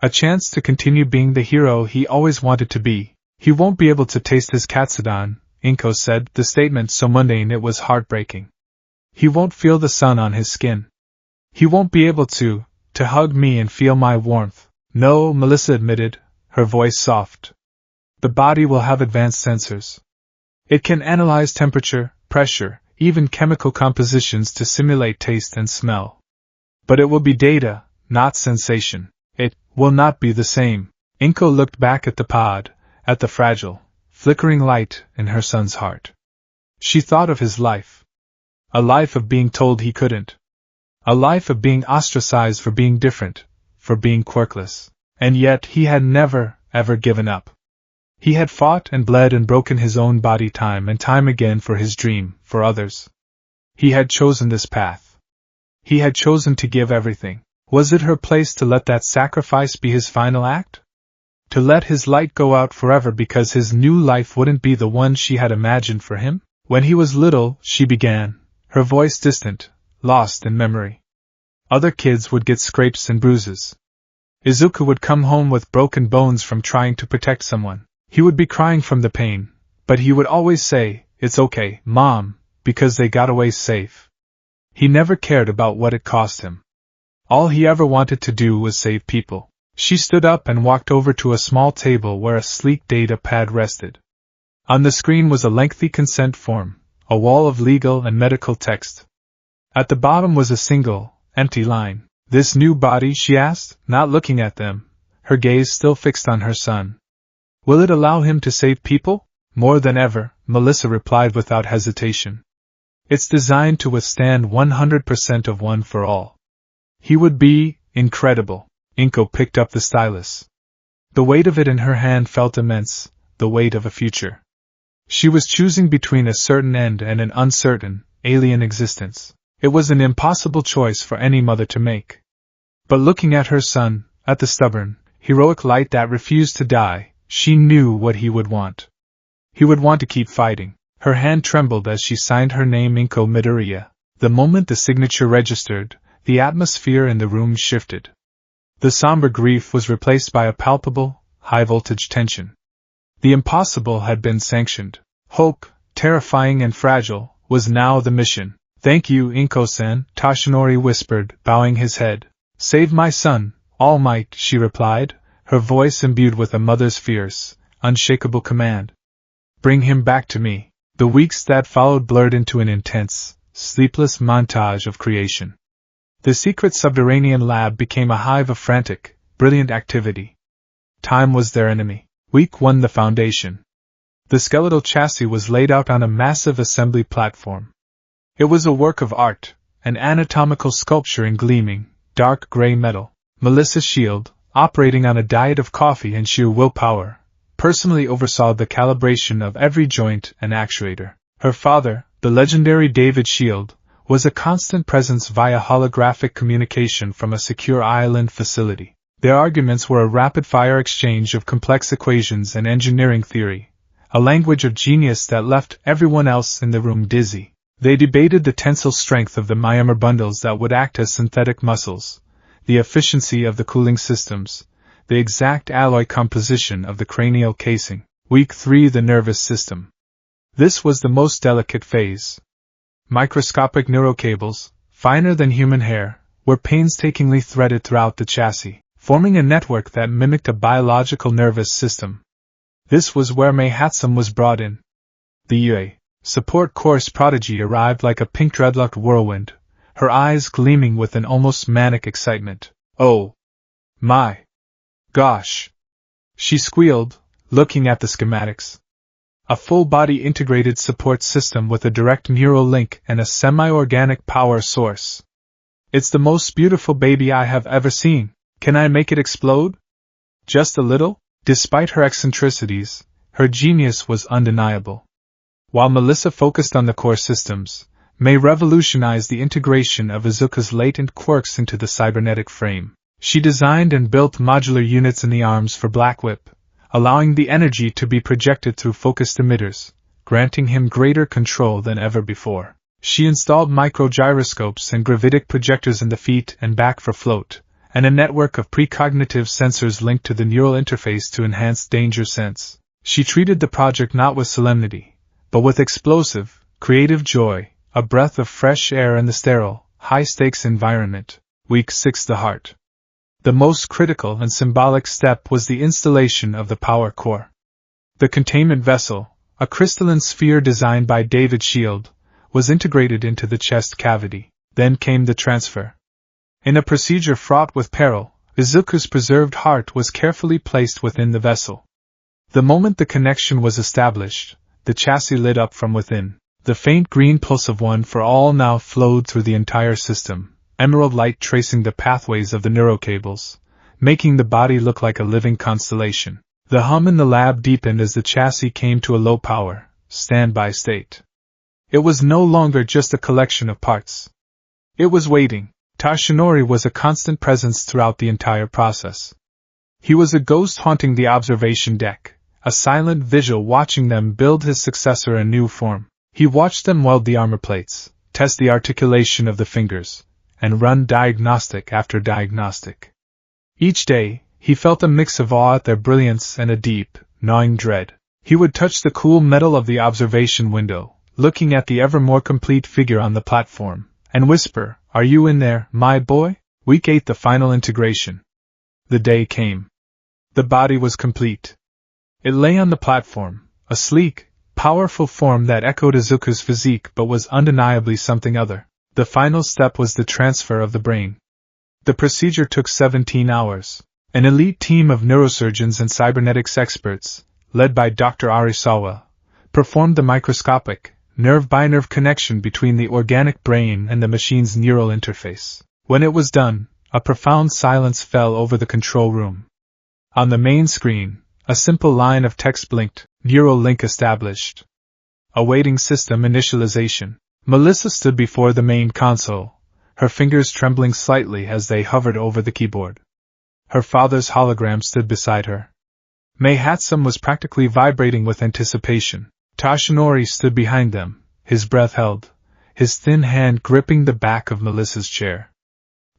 A chance to continue being the hero he always wanted to be. "He won't be able to taste his katsudon," Inko said, the statement so mundane it was heartbreaking. "He won't feel the sun on his skin. He won't be able to hug me and feel my warmth." "No," Melissa admitted, her voice soft. "The body will have advanced sensors. It can analyze temperature, pressure, even chemical compositions to simulate taste and smell. But it will be data, not sensation. It will not be the same." Inko looked back at the pod, at the fragile, flickering light in her son's heart. She thought of his life. A life of being told he couldn't. A life of being ostracized for being different, for being quirkless. And yet he had never, ever given up. He had fought and bled and broken his own body time and time again for his dream, for others. He had chosen this path. He had chosen to give everything. Was it her place to let that sacrifice be his final act? To let his light go out forever because his new life wouldn't be the one she had imagined for him? "When he was little," she began, her voice distant, lost in memory. "Other kids would get scrapes and bruises. Izuku would come home with broken bones from trying to protect someone. He would be crying from the pain, but he would always say, 'It's okay, Mom,' because they got away safe. He never cared about what it cost him. All he ever wanted to do was save people." She stood up and walked over to a small table where a sleek data pad rested. On the screen was a lengthy consent form, a wall of legal and medical text. At the bottom was a single, empty line. "This new body?" she asked, not looking at them, her gaze still fixed on her son. "Will it allow him to save people?" "More than ever," Melissa replied without hesitation. "It's designed to withstand 100% of one for all. He would be incredible." Inko picked up the stylus. The weight of it in her hand felt immense, the weight of a future. She was choosing between a certain end and an uncertain, alien existence. It was an impossible choice for any mother to make. But looking at her son, at the stubborn, heroic light that refused to die, she knew what he would want. He would want to keep fighting. Her hand trembled as she signed her name Inko Midoriya. The moment the signature registered, the atmosphere in the room shifted. The somber grief was replaced by a palpable, high-voltage tension. The impossible had been sanctioned. Hope, terrifying and fragile, was now the mission. "Thank you, Inko-san," Toshinori whispered, bowing his head. "Save my son, All Might," she replied, her voice imbued with a mother's fierce, unshakable command. "Bring him back to me." The weeks that followed blurred into an intense, sleepless montage of creation. The secret subterranean lab became a hive of frantic, brilliant activity. Time was their enemy. Week 1 The foundation. The skeletal chassis was laid out on a massive assembly platform. It was a work of art, an anatomical sculpture in gleaming, dark gray metal. Melissa Shield, operating on a diet of coffee and sheer willpower, personally oversaw the calibration of every joint and actuator. Her father, the legendary David Shield, was a constant presence via holographic communication from a secure island facility. Their arguments were a rapid-fire exchange of complex equations and engineering theory, a language of genius that left everyone else in the room dizzy. They debated the tensile strength of the myomer bundles that would act as synthetic muscles, the efficiency of the cooling systems, the exact alloy composition of the cranial casing. Week 3 The nervous system. This was the most delicate phase. Microscopic neurocables, finer than human hair, were painstakingly threaded throughout the chassis, forming a network that mimicked a biological nervous system. This was where Mei Hatsum was brought in. The UA support course prodigy arrived like a pink dreadlocked whirlwind, her eyes gleaming with an almost manic excitement. "Oh my gosh!" she squealed, looking at the schematics. A full-body integrated support system with a direct neural link and a semi-organic power source. "It's the most beautiful baby I have ever seen. Can I make it explode? Just a little?" Despite her eccentricities, her genius was undeniable. While Melissa focused on the core systems, Mei revolutionized the integration of Izuku's latent quirks into the cybernetic frame. She designed and built modular units in the arms for Black Whip, allowing the energy to be projected through focused emitters, granting him greater control than ever before. She installed microgyroscopes and gravitic projectors in the feet and back for float, and a network of precognitive sensors linked to the neural interface to enhance danger sense. She treated the project not with solemnity, but with explosive, creative joy, a breath of fresh air in the sterile, high-stakes environment. Week 6 The heart. The most critical and symbolic step was the installation of the power core. The containment vessel, a crystalline sphere designed by David Shield, was integrated into the chest cavity. Then came the transfer. In a procedure fraught with peril, Izuku's preserved heart was carefully placed within the vessel. The moment the connection was established, the chassis lit up from within. The faint green pulse of One for All now flowed through the entire system, emerald light tracing the pathways of the neurocables, making the body look like a living constellation. The hum in the lab deepened as the chassis came to a low-power, standby state. It was no longer just a collection of parts. It was waiting. Toshinori was a constant presence throughout the entire process. He was a ghost haunting the observation deck, a silent vigil watching them build his successor in new form. He watched them weld the armor plates, test the articulation of the fingers, and run diagnostic after diagnostic. Each day, he felt a mix of awe at their brilliance and a deep, gnawing dread. He would touch the cool metal of the observation window, looking at the ever more complete figure on the platform, and whisper, "Are you in there, my boy?" Week 8 The final integration. The day came. The body was complete. It lay on the platform, a sleek, powerful form that echoed Izuku's physique but was undeniably something other. The final step was the transfer of the brain. The procedure took 17 hours. An elite team of neurosurgeons and cybernetics experts, led by Dr. Arisawa, performed the microscopic, nerve-by-nerve connection between the organic brain and the machine's neural interface. When it was done, a profound silence fell over the control room. On the main screen, a simple line of text blinked, "Neural link established." Awaiting system initialization. Melissa stood before the main console, her fingers trembling slightly as they hovered over the keyboard. Her father's hologram stood beside her. Mei Hatsum was practically vibrating with anticipation. Toshinori stood behind them, his breath held, his thin hand gripping the back of Melissa's chair.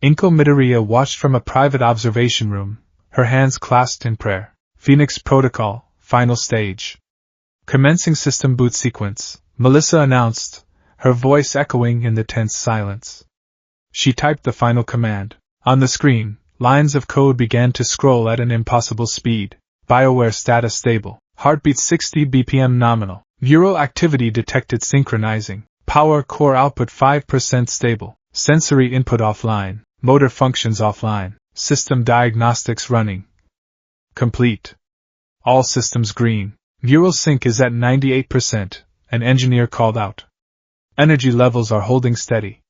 Inko Midoriya watched from a private observation room, her hands clasped in prayer. Phoenix Protocol, final stage. Commencing system boot sequence, Melissa announced, her voice echoing in the tense silence. She typed the final command. On the screen, lines of code began to scroll at an impossible speed. BioWare status stable. Heartbeat 60 BPM nominal. Neural activity detected synchronizing. Power core output 5% stable. Sensory input offline. Motor functions offline. System diagnostics running. Complete. All systems green. Neural sync is at 98%, an engineer called out. Energy levels are holding steady.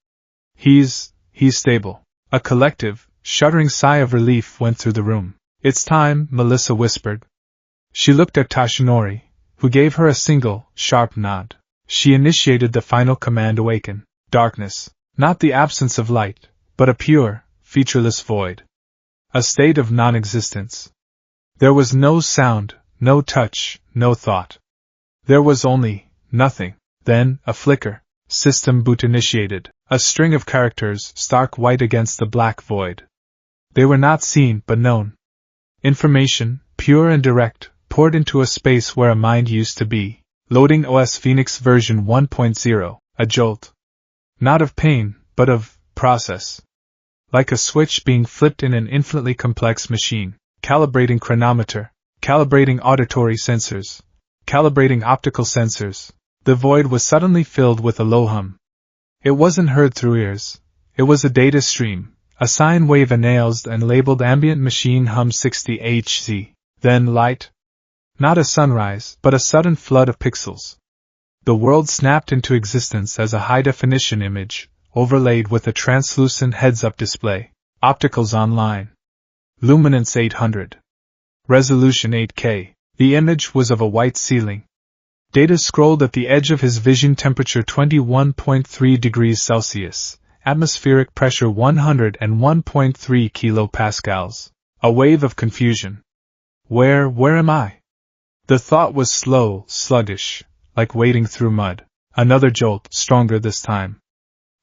He's stable. A collective, shuddering sigh of relief went through the room. It's time, Melissa whispered. She looked at Tashinori, who gave her a single, sharp nod. She initiated the final command awaken. Darkness. Not the absence of light, but a pure, featureless void. A state of non-existence. There was no sound, no touch, no thought. There was only nothing. Then, a flicker. System boot initiated. A string of characters, stark white against the black void. They were not seen but known. Information, pure and direct, poured into a space where a mind used to be. Loading OS Phoenix version 1.0, a jolt. Not of pain, but of process. Like a switch being flipped in an infinitely complex machine. Calibrating chronometer, calibrating auditory sensors, calibrating optical sensors. The void was suddenly filled with a low hum. It wasn't heard through ears. It was a data stream, a sine wave announced and labeled ambient machine hum 60 Hz. Then light. Not a sunrise, but a sudden flood of pixels. The world snapped into existence as a high-definition image, overlaid with a translucent heads-up display. Opticals online. Luminance 800. Resolution 8K. The image was of a white ceiling. Data scrolled at the edge of his vision, temperature 21.3 degrees Celsius, atmospheric pressure 101.3 kilopascals. A wave of confusion. Where am I? The thought was slow, sluggish, like wading through mud. Another jolt, stronger this time.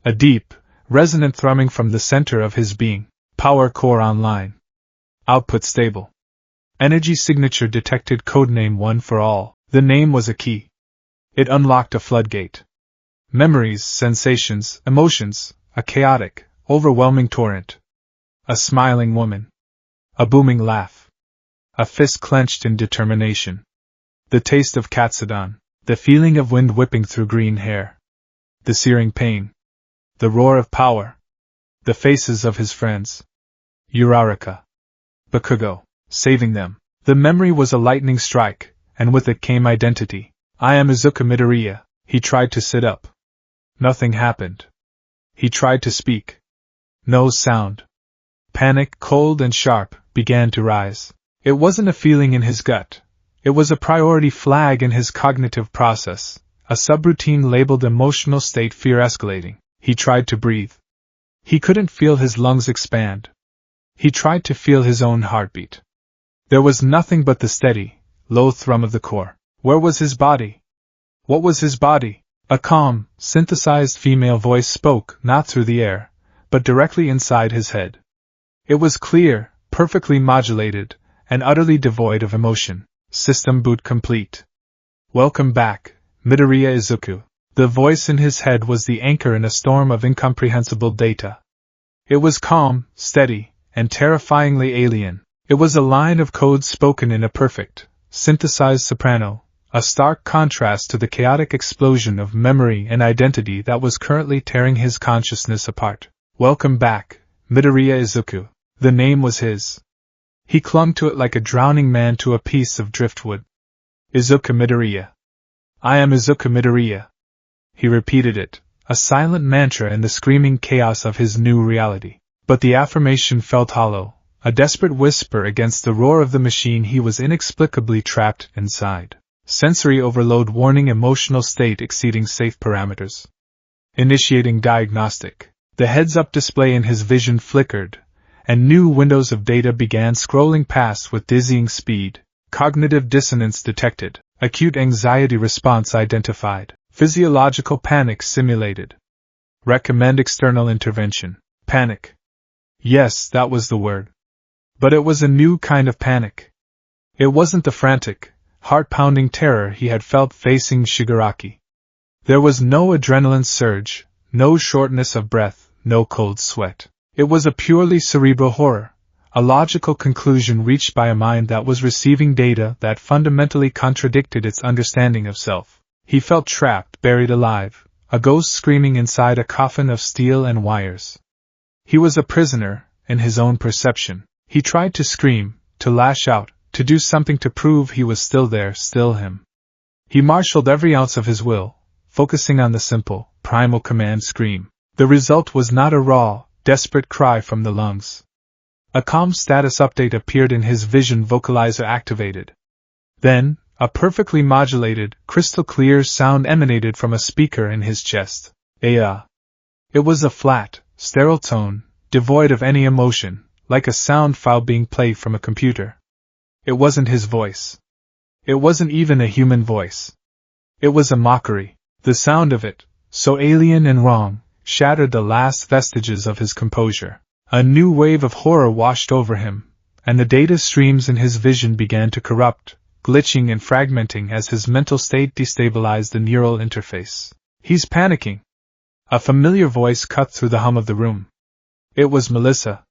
A deep, resonant thrumming from the center of his being. Power core online. Output stable. Energy signature detected, codename one for all. The name was a key. It unlocked a floodgate. Memories, sensations, emotions, a chaotic, overwhelming torrent. A smiling woman. A booming laugh. A fist clenched in determination. The taste of Katsudon. The feeling of wind whipping through green hair. The searing pain. The roar of power. The faces of his friends. Uraraka. Bakugo. Saving them. The memory was a lightning strike, and with it came identity. I am Izuku Midoriya. He tried to sit up. Nothing happened. He tried to speak. No sound. Panic, cold and sharp, began to rise. It wasn't a feeling in his gut. It was a priority flag in his cognitive process, a subroutine labeled emotional state, fear escalating. He tried to breathe. He couldn't feel his lungs expand. He tried to feel his own heartbeat. There was nothing but the steady, low thrum of the core. Where was his body? What was his body? A calm, synthesized female voice spoke, not through the air, but directly inside his head. It was clear, perfectly modulated, and utterly devoid of emotion. System boot complete. Welcome back, Midoriya Izuku. The voice in his head was the anchor in a storm of incomprehensible data. It was calm, steady, and terrifyingly alien. It was a line of code spoken in a perfect, synthesized soprano, a stark contrast to the chaotic explosion of memory and identity that was currently tearing his consciousness apart. Welcome back, Midoriya Izuku. The name was his. He clung to it like a drowning man to a piece of driftwood. Izuku Midoriya. I am Izuku Midoriya. He repeated it, a silent mantra in the screaming chaos of his new reality. But the affirmation felt hollow. A desperate whisper against the roar of the machine he was inexplicably trapped inside. Sensory overload warning, emotional state exceeding safe parameters. Initiating diagnostic. The heads-up display in his vision flickered, and new windows of data began scrolling past with dizzying speed. Cognitive dissonance detected. Acute anxiety response identified. Physiological panic simulated. Recommend external intervention. Panic. Yes, that was the word. But it was a new kind of panic. It wasn't the frantic, heart-pounding terror he had felt facing Shigaraki. There was no adrenaline surge, no shortness of breath, no cold sweat. It was a purely cerebral horror, a logical conclusion reached by a mind that was receiving data that fundamentally contradicted its understanding of self. He felt trapped, buried alive, a ghost screaming inside a coffin of steel and wires. He was a prisoner, in his own perception. He tried to scream, to lash out, to do something to prove he was still there, still him. He marshaled every ounce of his will, focusing on the simple, primal command scream. The result was not a raw, desperate cry from the lungs. A calm status update appeared in his vision vocalizer activated. Then, a perfectly modulated, crystal-clear sound emanated from a speaker in his chest. Aya. It was a flat, sterile tone, devoid of any emotion, like a sound file being played from a computer. It wasn't his voice. It wasn't even a human voice. It was a mockery. The sound of it, so alien and wrong, shattered the last vestiges of his composure. A new wave of horror washed over him, and the data streams in his vision began to corrupt, glitching and fragmenting as his mental state destabilized the neural interface. He's panicking. A familiar voice cut through the hum of the room. It was Melissa.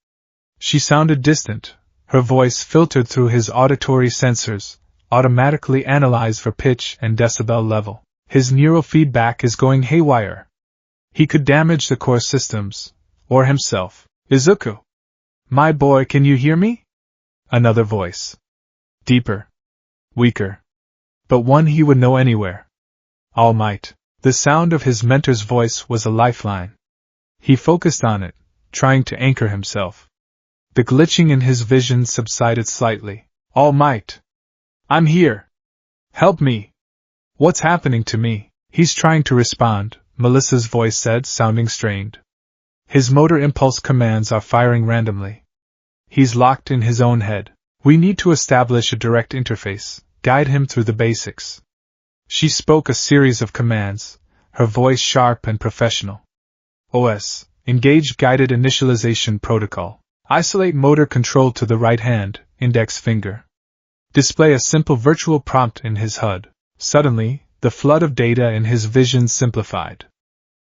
She sounded distant, her voice filtered through his auditory sensors, automatically analyzed for pitch and decibel level. His neural feedback is going haywire. He could damage the core systems, or himself. Izuku. My boy, can you hear me? Another voice. Deeper. Weaker. But one he would know anywhere. All Might. The sound of his mentor's voice was a lifeline. He focused on it, trying to anchor himself. The glitching in his vision subsided slightly. All Might. I'm here. Help me. What's happening to me? He's trying to respond, Melissa's voice said, sounding strained. His motor impulse commands are firing randomly. He's locked in his own head. We need to establish a direct interface, guide him through the basics. She spoke a series of commands, her voice sharp and professional. OS, engage guided initialization protocol. Isolate motor control to the right hand, index finger. Display a simple virtual prompt in his HUD. Suddenly, the flood of data in his vision simplified.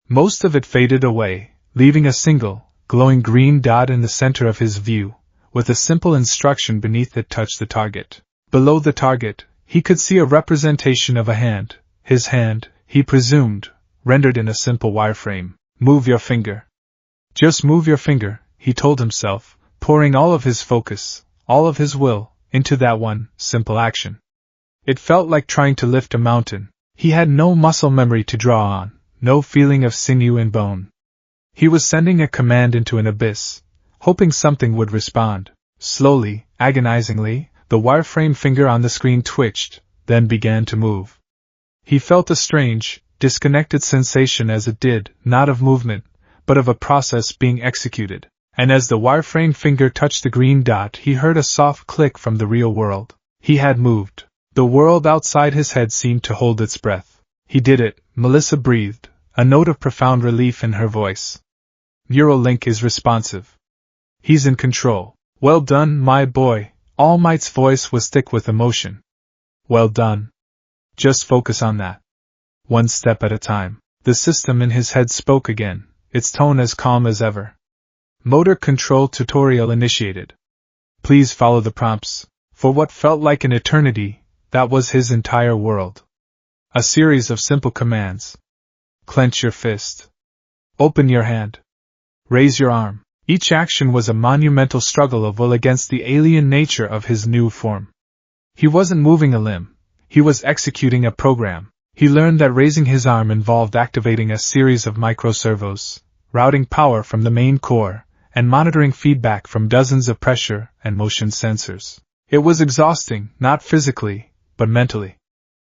Most of it faded away, leaving a single, glowing green dot in the center of his view, with a simple instruction beneath it: touch the target. Below the target, he could see a representation of a hand, his hand, he presumed, rendered in a simple wireframe. Move your finger. Just move your finger, he told himself, pouring all of his focus, all of his will, into that one, simple action. It felt like trying to lift a mountain. He had no muscle memory to draw on, no feeling of sinew and bone. He was sending a command into an abyss, hoping something would respond. Slowly, agonizingly, the wireframe finger on the screen twitched, then began to move. He felt a strange, disconnected sensation as it did, not of movement, but of a process being executed. And as the wireframe finger touched the green dot, he heard a soft click from the real world. He had moved. The world outside his head seemed to hold its breath. He did it, Melissa breathed, a note of profound relief in her voice. Neural link is responsive. He's in control. Well done, my boy. All Might's voice was thick with emotion. Well done. Just focus on that. One step at a time. The system in his head spoke again, its tone as calm as ever. Motor control tutorial initiated. Please follow the prompts. For what felt like an eternity, that was his entire world. A series of simple commands. Clench your fist. Open your hand. Raise your arm. Each action was a monumental struggle of will against the alien nature of his new form. He wasn't moving a limb. He was executing a program. He learned that raising his arm involved activating a series of microservos, routing power from the main core, and monitoring feedback from dozens of pressure and motion sensors. It was exhausting, not physically, but mentally.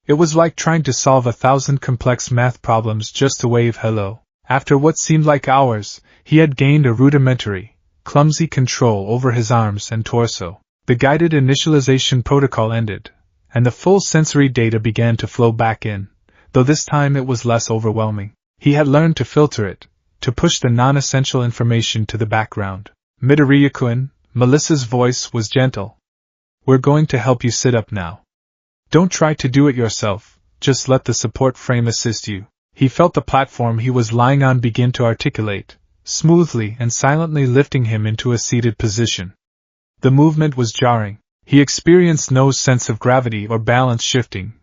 It was like trying to solve 1,000 complex math problems just to wave hello. After what seemed like hours, he had gained a rudimentary, clumsy control over his arms and torso. The guided initialization protocol ended, and the full sensory data began to flow back in, though this time it was less overwhelming. He had learned to filter it, to push the non-essential information to the background. Midoriya-kun, Melissa's voice was gentle. We're going to help you sit up now. Don't try to do it yourself, just let the support frame assist you. He felt the platform he was lying on begin to articulate, smoothly and silently lifting him into a seated position. The movement was jarring. He experienced no sense of gravity or balance shifting,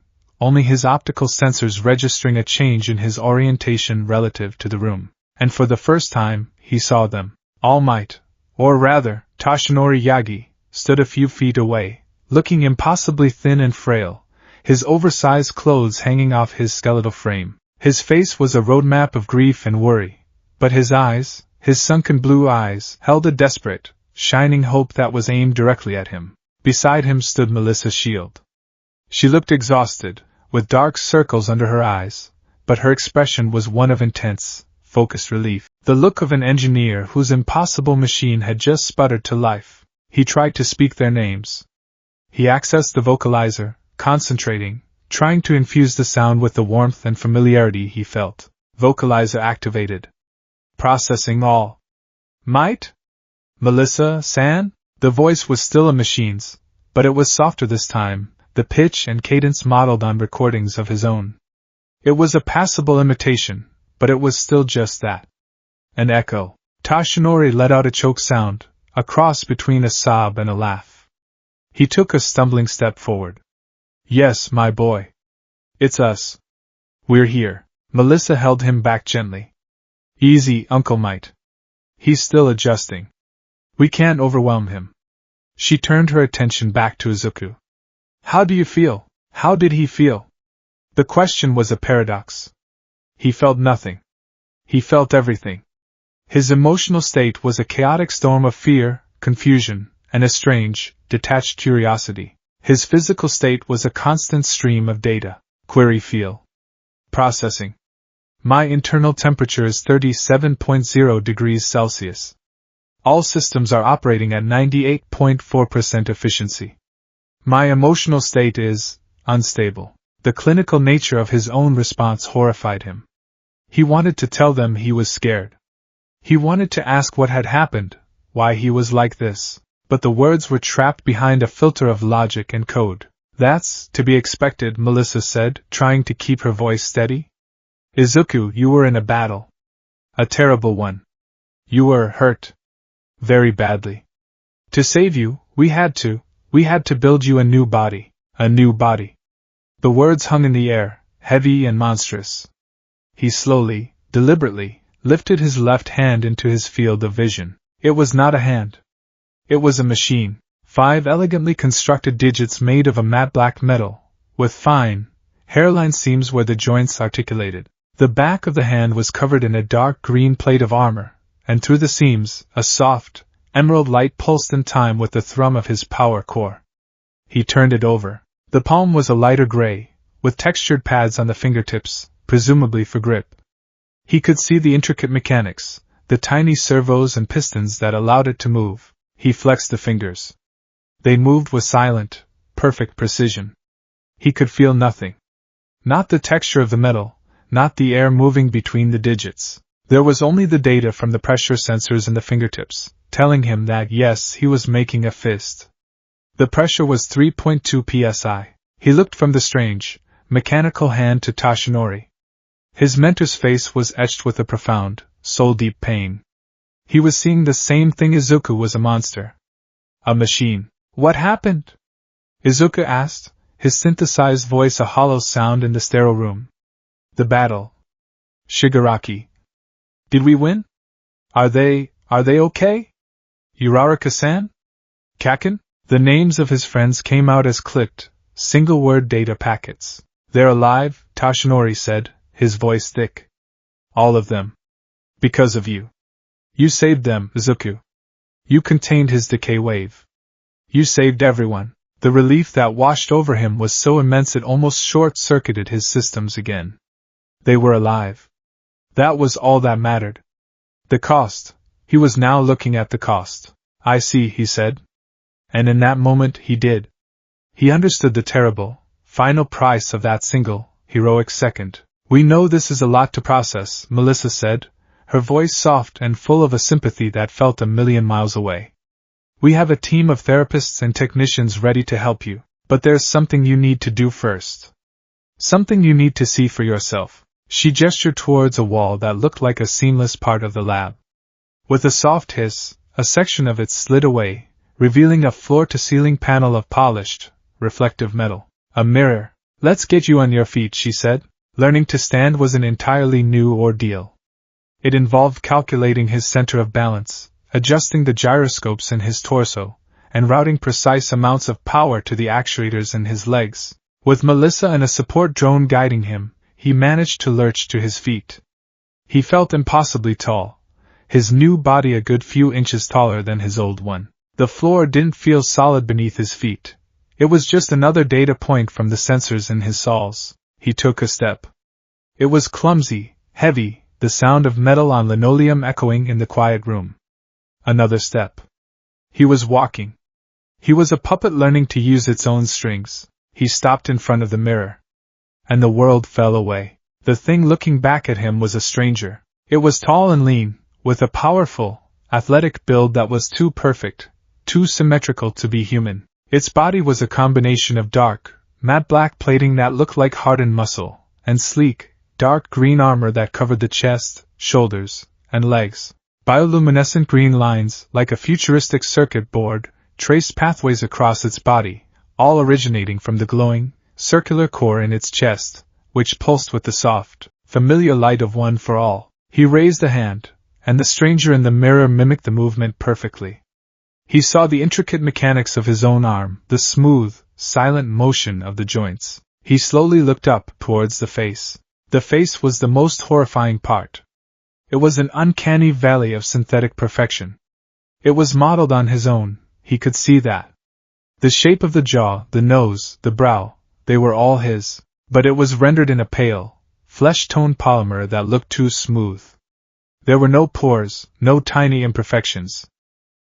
only his optical sensors registering a change in his orientation relative to the room. And for the first time, he saw them. All Might, or rather, Toshinori Yagi, stood a few feet away, looking impossibly thin and frail, his oversized clothes hanging off his skeletal frame. His face was a roadmap of grief and worry, but his eyes, his sunken blue eyes, held a desperate, shining hope that was aimed directly at him. Beside him stood Melissa Shield. She looked exhausted, with dark circles under her eyes, but her expression was one of intense, focused relief. The look of an engineer whose impossible machine had just sputtered to life. He tried to speak their names. He accessed the vocalizer, concentrating, trying to infuse the sound with the warmth and familiarity he felt. Vocalizer activated. Processing all. Might? Melissa-san? The voice was still a machine's, but it was softer this time, the pitch and cadence modeled on recordings of his own. It was a passable imitation, but it was still just that. An echo. Toshinori let out a choke sound, a cross between a sob and a laugh. He took a stumbling step forward. Yes, my boy. It's us. We're here. Melissa held him back gently. Easy, Uncle Might. He's still adjusting. We can't overwhelm him. She turned her attention back to Izuku. How do you feel? How did he feel? The question was a paradox. He felt nothing. He felt everything. His emotional state was a chaotic storm of fear, confusion, and a strange, detached curiosity. His physical state was a constant stream of data. Query feel. Processing. My internal temperature is 37.0 degrees Celsius. All systems are operating at 98.4% efficiency. My emotional state is unstable. The clinical nature of his own response horrified him. He wanted to tell them he was scared. He wanted to ask what had happened, why he was like this, but the words were trapped behind a filter of logic and code. That's to be expected, Melissa said, trying to keep her voice steady. Izuku, you were in a battle. A terrible one. You were hurt. Very badly. To save you, we had to build you a new body. A new body. The words hung in the air, heavy and monstrous. He slowly, deliberately, lifted his left hand into his field of vision. It was not a hand. It was a machine. 5 elegantly constructed digits made of a matte black metal, with fine, hairline seams where the joints articulated. The back of the hand was covered in a dark green plate of armor, and through the seams, a soft, emerald light pulsed in time with the thrum of his power core. He turned it over. The palm was a lighter gray, with textured pads on the fingertips, presumably for grip. He could see the intricate mechanics, the tiny servos and pistons that allowed it to move. He flexed the fingers. They moved with silent, perfect precision. He could feel nothing. Not the texture of the metal, not the air moving between the digits. There was only the data from the pressure sensors in the fingertips, telling him that yes, he was making a fist. The pressure was 3.2 psi. He looked from the strange, mechanical hand to Toshinori. His mentor's face was etched with a profound, soul-deep pain. He was seeing the same thing. Izuku was a monster. A machine. What happened? Izuku asked, his synthesized voice a hollow sound in the sterile room. The battle. Shigaraki. Did we win? Are they okay? Uraraka-san? Kaken? The names of his friends came out as clipped, single-word data packets. They're alive, Toshinori said, his voice thick. All of them. Because of you. You saved them, Izuku. You contained his decay wave. You saved everyone. The relief that washed over him was so immense it almost short-circuited his systems again. They were alive. That was all that mattered. The cost. He was now looking at the cost. I see, he said. And in that moment he did. He understood the terrible, final price of that single, heroic second. We know this is a lot to process, Melissa said, her voice soft and full of a sympathy that felt a million miles away. "We have a team of therapists and technicians ready to help you, but there's something you need to do first. Something you need to see for yourself." She gestured towards a wall that looked like a seamless part of the lab. With a soft hiss, a section of it slid away, revealing a floor-to-ceiling panel of polished, reflective metal. "A mirror. Let's get you on your feet," she said. Learning to stand was an entirely new ordeal. It involved calculating his center of balance, adjusting the gyroscopes in his torso, and routing precise amounts of power to the actuators in his legs. With Melissa and a support drone guiding him, he managed to lurch to his feet. He felt impossibly tall, his new body a good few inches taller than his old one. The floor didn't feel solid beneath his feet. It was just another data point from the sensors in his soles. He took a step. It was clumsy, heavy, the sound of metal on linoleum echoing in the quiet room. Another step. He was walking. He was a puppet learning to use its own strings. He stopped in front of the mirror. And the world fell away. The thing looking back at him was a stranger. It was tall and lean, with a powerful, athletic build that was too perfect, too symmetrical to be human. Its body was a combination of dark, matte black plating that looked like hardened muscle, and sleek, dark green armor that covered the chest, shoulders, and legs. Bioluminescent green lines, like a futuristic circuit board, traced pathways across its body, all originating from the glowing, circular core in its chest, which pulsed with the soft, familiar light of One for All. He raised a hand, and the stranger in the mirror mimicked the movement perfectly. He saw the intricate mechanics of his own arm, the smooth, silent motion of the joints. He slowly looked up towards the face. The face was the most horrifying part. It was an uncanny valley of synthetic perfection. It was modeled on his own, he could see that. The shape of the jaw, the nose, the brow, they were all his, but it was rendered in a pale, flesh-toned polymer that looked too smooth. There were no pores, no tiny imperfections.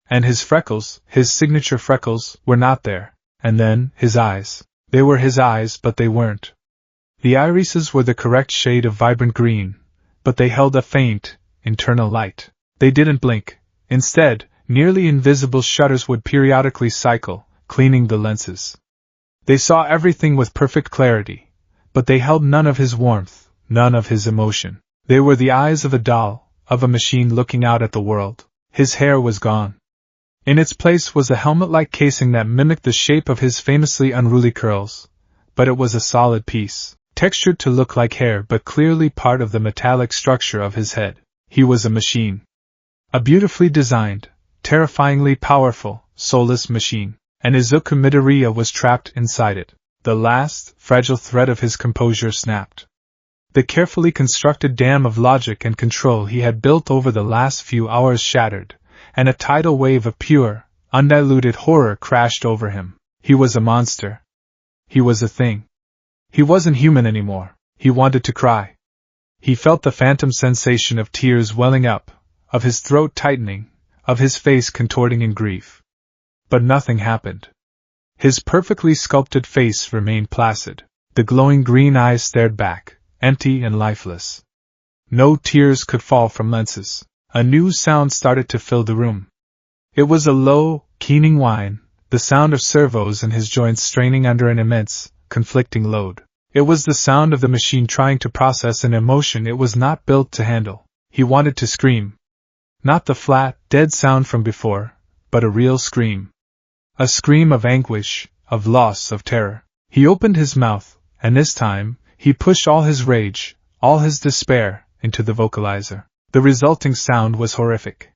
And his freckles, his signature freckles, were not there. And then, his eyes. They were his eyes, but they weren't. The irises were the correct shade of vibrant green, but they held a faint, internal light. They didn't blink. Instead, nearly invisible shutters would periodically cycle, cleaning the lenses. They saw everything with perfect clarity, but they held none of his warmth, none of his emotion. They were the eyes of a doll, of a machine looking out at the world. His hair was gone. In its place was a helmet-like casing that mimicked the shape of his famously unruly curls, but it was a solid piece, textured to look like hair but clearly part of the metallic structure of his head. He was a machine. A beautifully designed, terrifyingly powerful, soulless machine, and Izuku Midoriya was trapped inside it. The last, fragile thread of his composure snapped. The carefully constructed dam of logic and control he had built over the last few hours shattered, and a tidal wave of pure, undiluted horror crashed over him. He was a monster. He was a thing. He wasn't human anymore. He wanted to cry. He felt the phantom sensation of tears welling up, of his throat tightening, of his face contorting in grief. But nothing happened. His perfectly sculpted face remained placid. The glowing green eyes stared back, empty and lifeless. No tears could fall from lenses. A new sound started to fill the room. It was a low, keening whine, the sound of servos in his joints straining under an immense, conflicting load. It was the sound of the machine trying to process an emotion it was not built to handle. He wanted to scream. Not the flat, dead sound from before, but a real scream. A scream of anguish, of loss, of terror. He opened his mouth, and this time, he pushed all his rage, all his despair, into the vocalizer. The resulting sound was horrific.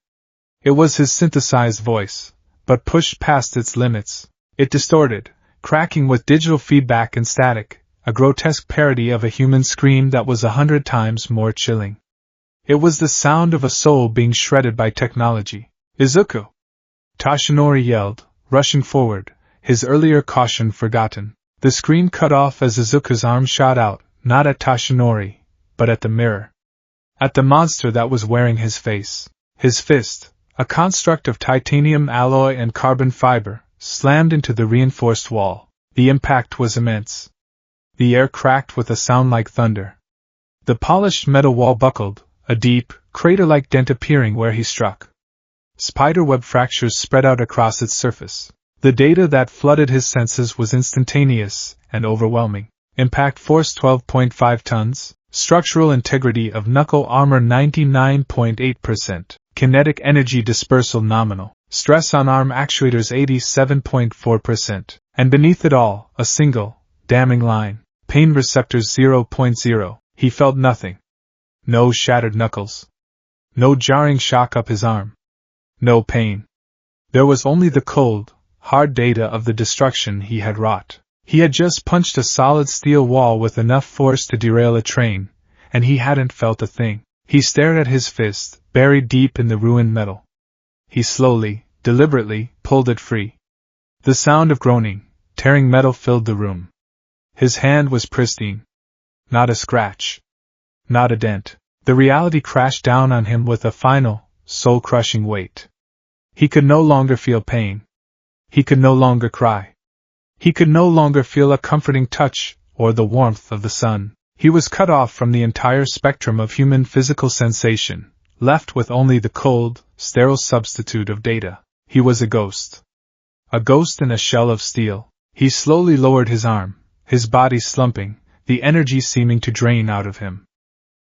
It was his synthesized voice, but pushed past its limits. It distorted, cracking with digital feedback and static, a grotesque parody of a human scream that was 100 times more chilling. It was the sound of a soul being shredded by technology. "Izuku!" Toshinori yelled, rushing forward, his earlier caution forgotten. The scream cut off as Izuku's arm shot out, not at Toshinori, but at the mirror. At the monster that was wearing his face. His fist, a construct of titanium alloy and carbon fiber, slammed into the reinforced wall. The impact was immense. The air cracked with a sound like thunder. The polished metal wall buckled, a deep, crater-like dent appearing where he struck. Spiderweb fractures spread out across its surface. The data that flooded his senses was instantaneous and overwhelming. Impact force 12.5 tons, structural integrity of knuckle armor 99.8%, kinetic energy dispersal nominal, stress on arm actuators 87.4%, and beneath it all, a single, damning line, pain receptors 0.0. He felt nothing. No shattered knuckles. No jarring shock up his arm. No pain. There was only the cold, hard data of the destruction he had wrought. He had just punched a solid steel wall with enough force to derail a train, and he hadn't felt a thing. He stared at his fist, buried deep in the ruined metal. He slowly, deliberately, pulled it free. The sound of groaning, tearing metal filled the room. His hand was pristine. Not a scratch. Not a dent. The reality crashed down on him with a final, soul-crushing weight. He could no longer feel pain. He could no longer cry. He could no longer feel a comforting touch, or the warmth of the sun. He was cut off from the entire spectrum of human physical sensation, left with only the cold, sterile substitute of data. He was a ghost. A ghost in a shell of steel. He slowly lowered his arm, his body slumping, the energy seeming to drain out of him.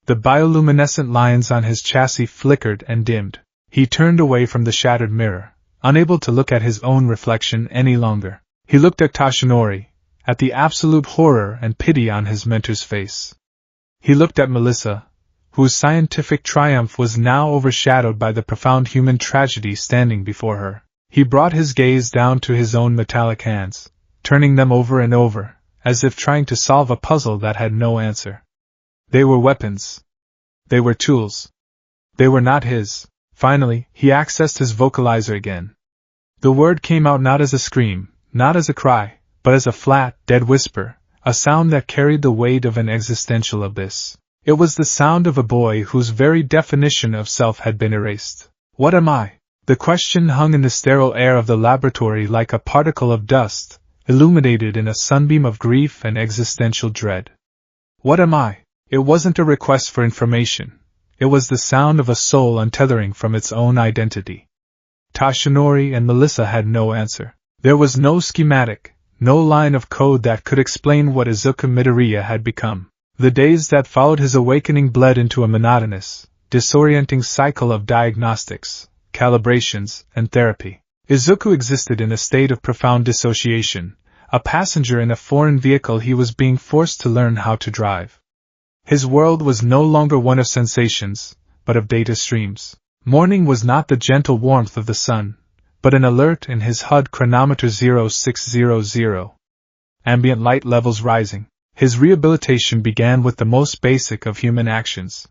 The bioluminescent lines on his chassis flickered and dimmed. He turned away from the shattered mirror, unable to look at his own reflection any longer. He looked at Tashinori, at the absolute horror and pity on his mentor's face. He looked at Melissa, whose scientific triumph was now overshadowed by the profound human tragedy standing before her. He brought his gaze down to his own metallic hands, turning them over and over, as if trying to solve a puzzle that had no answer. They were weapons. They were tools. They were not his. Finally, he accessed his vocalizer again. The word came out not as a scream, not as a cry, but as a flat, dead whisper, a sound that carried the weight of an existential abyss. It was the sound of a boy whose very definition of self had been erased. What am I? The question hung in the sterile air of the laboratory like a particle of dust, illuminated in a sunbeam of grief and existential dread. What am I? It wasn't a request for information. It was the sound of a soul untethering from its own identity. Tashinori and Melissa had no answer. There was no schematic, no line of code that could explain what Izuku Midoriya had become. The days that followed his awakening bled into a monotonous, disorienting cycle of diagnostics, calibrations, and therapy. Izuku existed in a state of profound dissociation, a passenger in a foreign vehicle he was being forced to learn how to drive. His world was no longer one of sensations, but of data streams. Morning was not the gentle warmth of the sun, but an alert in his HUD chronometer 0600. Ambient light levels rising. His rehabilitation began with the most basic of human actions.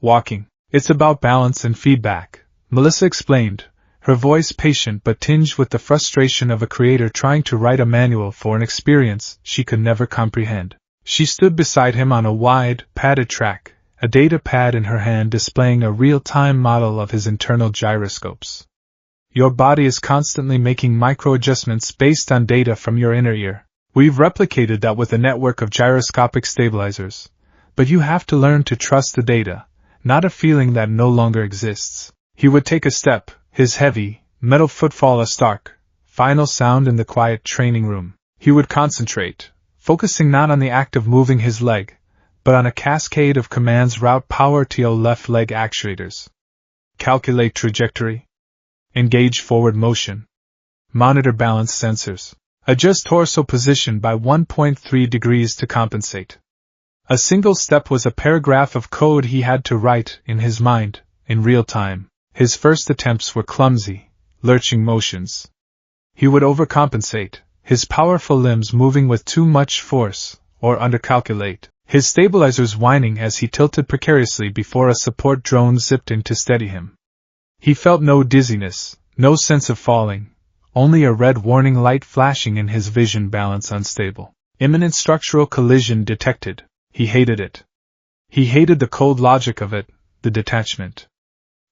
Walking. It's about balance and feedback, Melissa explained, her voice patient but tinged with the frustration of a creator trying to write a manual for an experience she could never comprehend. She stood beside him on a wide, padded track, a data pad in her hand displaying a real-time model of his internal gyroscopes. Your body is constantly making micro-adjustments based on data from your inner ear. We've replicated that with a network of gyroscopic stabilizers, but you have to learn to trust the data, not a feeling that no longer exists. He would take a step, his heavy, metal footfall a stark, final sound in the quiet training room. He would concentrate, focusing not on the act of moving his leg, but on a cascade of commands: route power to left leg actuators. Calculate trajectory. Engage forward motion. Monitor balance sensors. Adjust torso position by 1.3 degrees to compensate. A single step was a paragraph of code he had to write in his mind, in real time. His first attempts were clumsy, lurching motions. He would overcompensate, his powerful limbs moving with too much force, or undercalculate, his stabilizers whining as he tilted precariously before a support drone zipped in to steady him. He felt no dizziness, no sense of falling, only a red warning light flashing in his vision. Balance unstable. Imminent structural collision detected. He hated it. He hated the cold logic of it, the detachment.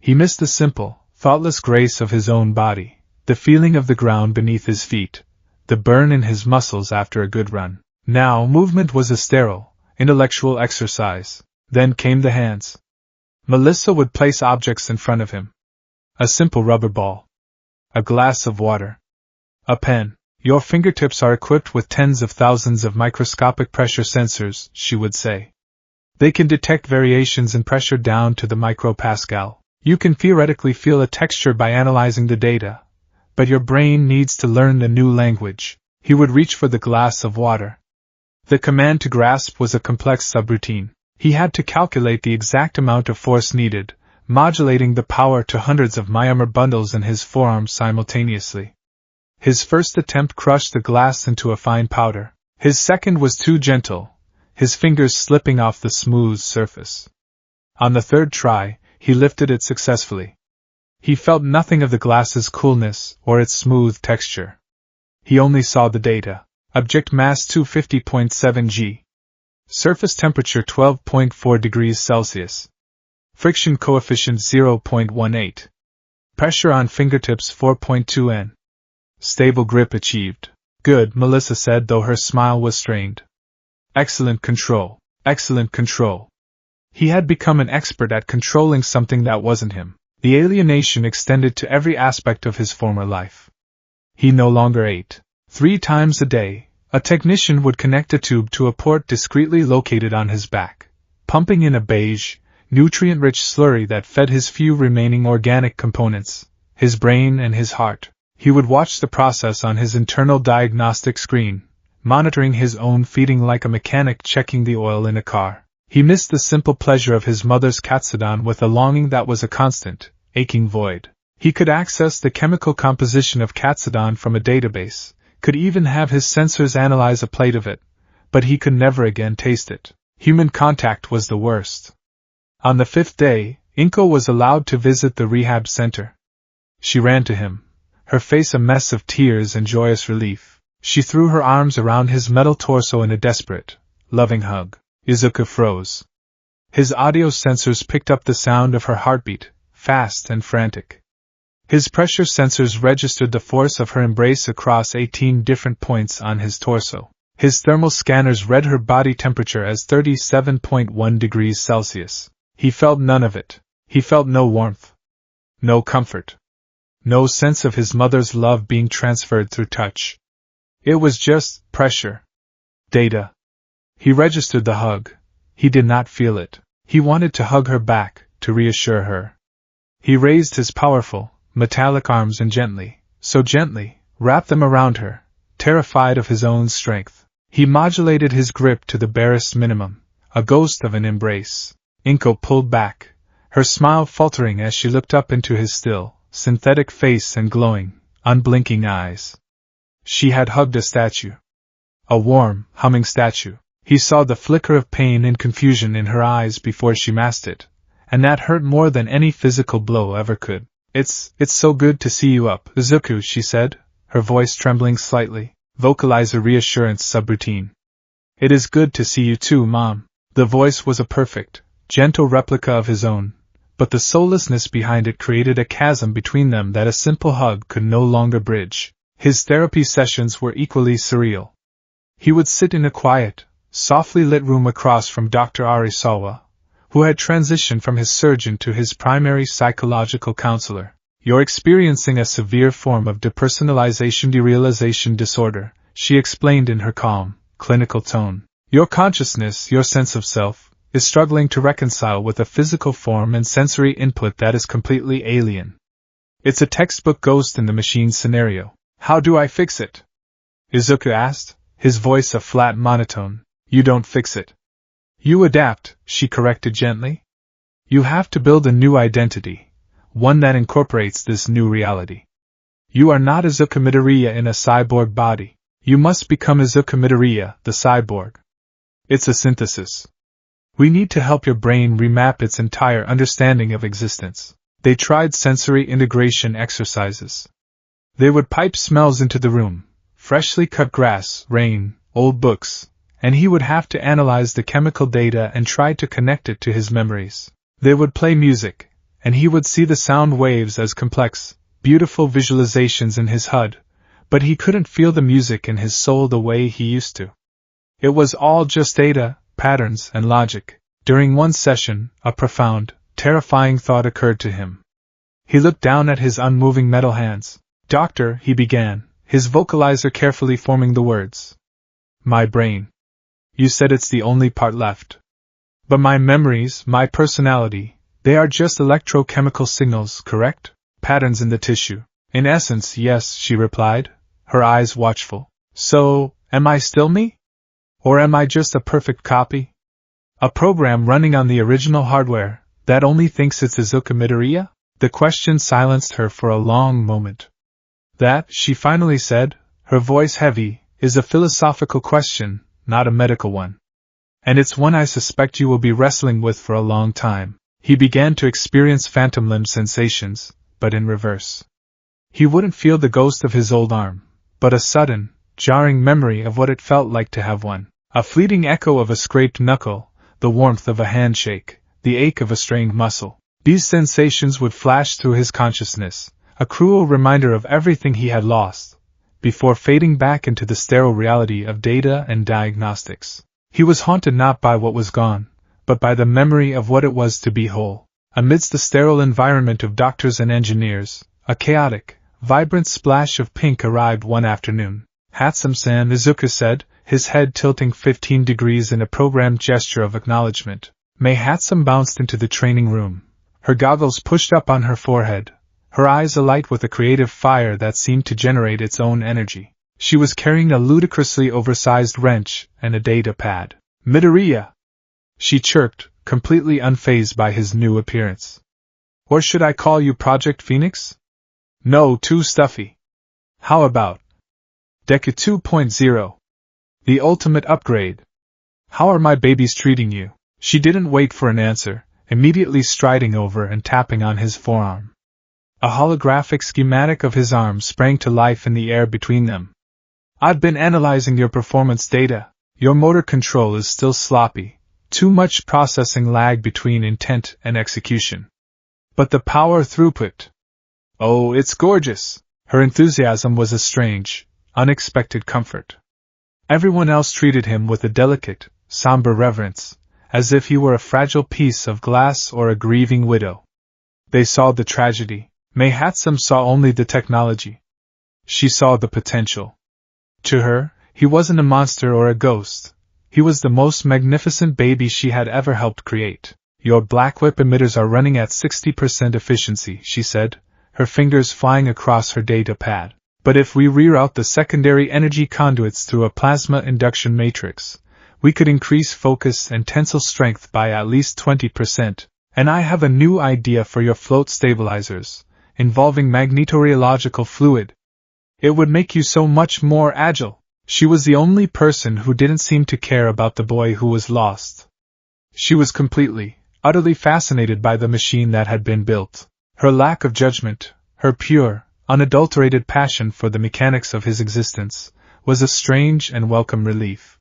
He missed the simple, thoughtless grace of his own body, the feeling of the ground beneath his feet, the burn in his muscles after a good run. Now movement was a sterile, intellectual exercise. Then came the hands. Melissa would place objects in front of him. A simple rubber ball. A glass of water. A pen. Your fingertips are equipped with tens of thousands of microscopic pressure sensors, she would say. They can detect variations in pressure down to the micropascal. You can theoretically feel a texture by analyzing the data, but your brain needs to learn the new language. He would reach for the glass of water. The command to grasp was a complex subroutine. He had to calculate the exact amount of force needed, modulating the power to hundreds of myomer bundles in his forearms simultaneously. His first attempt crushed the glass into a fine powder. His second was too gentle, his fingers slipping off the smooth surface. On the third try, he lifted it successfully. He felt nothing of the glass's coolness or its smooth texture. He only saw the data. Object mass 250.7 g. Surface temperature 12.4 degrees Celsius. Friction coefficient 0.18. Pressure on fingertips 4.2 N. Stable grip achieved. Good, Melissa said, though her smile was strained. Excellent control. Excellent control. He had become an expert at controlling something that wasn't him. The alienation extended to every aspect of his former life. He no longer ate. 3 times a day, a technician would connect a tube to a port discreetly located on his back, pumping in a beige, nutrient-rich slurry that fed his few remaining organic components, his brain and his heart. He would watch the process on his internal diagnostic screen, monitoring his own feeding like a mechanic checking the oil in a car. He missed the simple pleasure of his mother's katsudon with a longing that was a constant, aching void. He could access the chemical composition of katsudon from a database, could even have his sensors analyze a plate of it, but he could never again taste it. Human contact was the worst. On the 5th day, Inko was allowed to visit the rehab center. She ran to him, her face a mess of tears and joyous relief. She threw her arms around his metal torso in a desperate, loving hug. Izuku froze. His audio sensors picked up the sound of her heartbeat, fast and frantic. His pressure sensors registered the force of her embrace across 18 different points on his torso. His thermal scanners read her body temperature as 37.1 degrees Celsius. He felt none of it. He felt no warmth. No comfort. No sense of his mother's love being transferred through touch. It was just pressure. Data. He registered the hug. He did not feel it. He wanted to hug her back, to reassure her. He raised his powerful, metallic arms and gently, so gently, wrapped them around her, terrified of his own strength. He modulated his grip to the barest minimum, a ghost of an embrace. Inko pulled back, her smile faltering as she looked up into his still, synthetic face and glowing, unblinking eyes. She had hugged a statue. A warm, humming statue. He saw the flicker of pain and confusion in her eyes before she masked it, and that hurt more than any physical blow ever could. It's so good to see you up, Izuku, she said, her voice trembling slightly. Vocalizer reassurance subroutine. It is good to see you too, Mom. The voice was a perfect, gentle replica of his own, but the soullessness behind it created a chasm between them that a simple hug could no longer bridge. His therapy sessions were equally surreal. He would sit in a quiet, softly lit room across from Dr. Arisawa, who had transitioned from his surgeon to his primary psychological counselor. You're experiencing a severe form of depersonalization derealization disorder, she explained in her calm, clinical tone. Your consciousness, your sense of self, is struggling to reconcile with a physical form and sensory input that is completely alien. It's a textbook ghost in the machine scenario. How do I fix it? Izuku asked, his voice a flat monotone. You don't fix it. You adapt, she corrected gently. You have to build a new identity, one that incorporates this new reality. You are not Izuku Midoriya in a cyborg body. You must become Izuku Midoriya, the cyborg. It's a synthesis. We need to help your brain remap its entire understanding of existence. They tried sensory integration exercises. They would pipe smells into the room, freshly cut grass, rain, old books, and he would have to analyze the chemical data and try to connect it to his memories. They would play music, and he would see the sound waves as complex, beautiful visualizations in his HUD, but he couldn't feel the music in his soul the way he used to. It was all just data, patterns, and logic. During one session, a profound, terrifying thought occurred to him. He looked down at his unmoving metal hands. "Doctor," he began, his vocalizer carefully forming the words. "My brain. You said it's the only part left. But my memories, my personality, they are just electrochemical signals, correct? Patterns in the tissue." "In essence, yes," she replied, her eyes watchful. "So, am I still me? Or am I just a perfect copy? A program running on the original hardware, that only thinks it's Izuka Midoriya?" The question silenced her for a long moment. "That," she finally said, her voice heavy, "is a philosophical question, not a medical one. And it's one I suspect you will be wrestling with for a long time." He began to experience phantom limb sensations, but in reverse. He wouldn't feel the ghost of his old arm, but a sudden, jarring memory of what it felt like to have one. A fleeting echo of a scraped knuckle, the warmth of a handshake, the ache of a strained muscle. These sensations would flash through his consciousness, a cruel reminder of everything he had lost, before fading back into the sterile reality of data and diagnostics. He was haunted not by what was gone, but by the memory of what it was to be whole. Amidst the sterile environment of doctors and engineers, a chaotic, vibrant splash of pink arrived one afternoon. "Hatsum-san," Izuka said, his head tilting 15 degrees in a programmed gesture of acknowledgement. May Hatsum bounced into the training room, her goggles pushed up on her forehead, her eyes alight with a creative fire that seemed to generate its own energy. She was carrying a ludicrously oversized wrench and a data pad. "Midoriya!" she chirped, completely unfazed by his new appearance. "Or should I call you Project Phoenix? No, too stuffy. How about Deku 2.0? The ultimate upgrade. How are my babies treating you?" She didn't wait for an answer, immediately striding over and tapping on his forearm. A holographic schematic of his arm sprang to life in the air between them. "I've been analyzing your performance data. Your motor control is still sloppy, too much processing lag between intent and execution. But the power throughput. Oh, it's gorgeous!" Her enthusiasm was a strange, unexpected comfort. Everyone else treated him with a delicate, somber reverence, as if he were a fragile piece of glass or a grieving widow. They saw the tragedy. May Hatsum saw only the technology. She saw the potential. To her, he wasn't a monster or a ghost. He was the most magnificent baby she had ever helped create. "Your black whip emitters are running at 60% efficiency," she said, her fingers flying across her data pad. "But if we reroute the secondary energy conduits through a plasma induction matrix, we could increase focus and tensile strength by at least 20%. And I have a new idea for your float stabilizers, involving magnetorheological fluid. It would make you so much more agile." She was the only person who didn't seem to care about the boy who was lost. She was completely, utterly fascinated by the machine that had been built. Her lack of judgment, her pure, unadulterated passion for the mechanics of his existence, was a strange and welcome relief.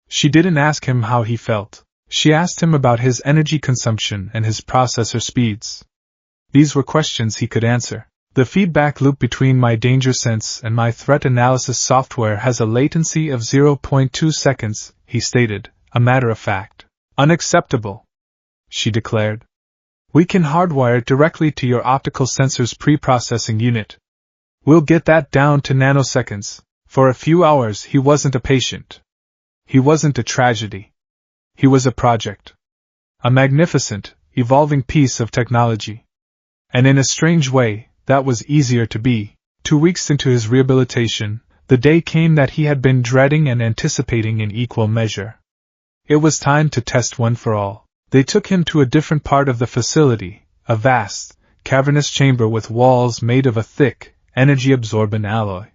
She didn't ask him how he felt. She asked him about his energy consumption and his processor speeds. These were questions he could answer. "The feedback loop between my danger sense and my threat analysis software has a latency of 0.2 seconds, he stated, a matter of fact. "Unacceptable," she declared. "We can hardwire it directly to your optical sensor's pre-processing unit. We'll get that down to nanoseconds." For a few hours he wasn't a patient. He wasn't a tragedy. He was a project. A magnificent, evolving piece of technology. And in a strange way, that was easier to be. 2 weeks into his rehabilitation, the day came that he had been dreading and anticipating in equal measure. It was time to test one for all. They took him to a different part of the facility, a vast, cavernous chamber with walls made of a thick, energy-absorbent alloy.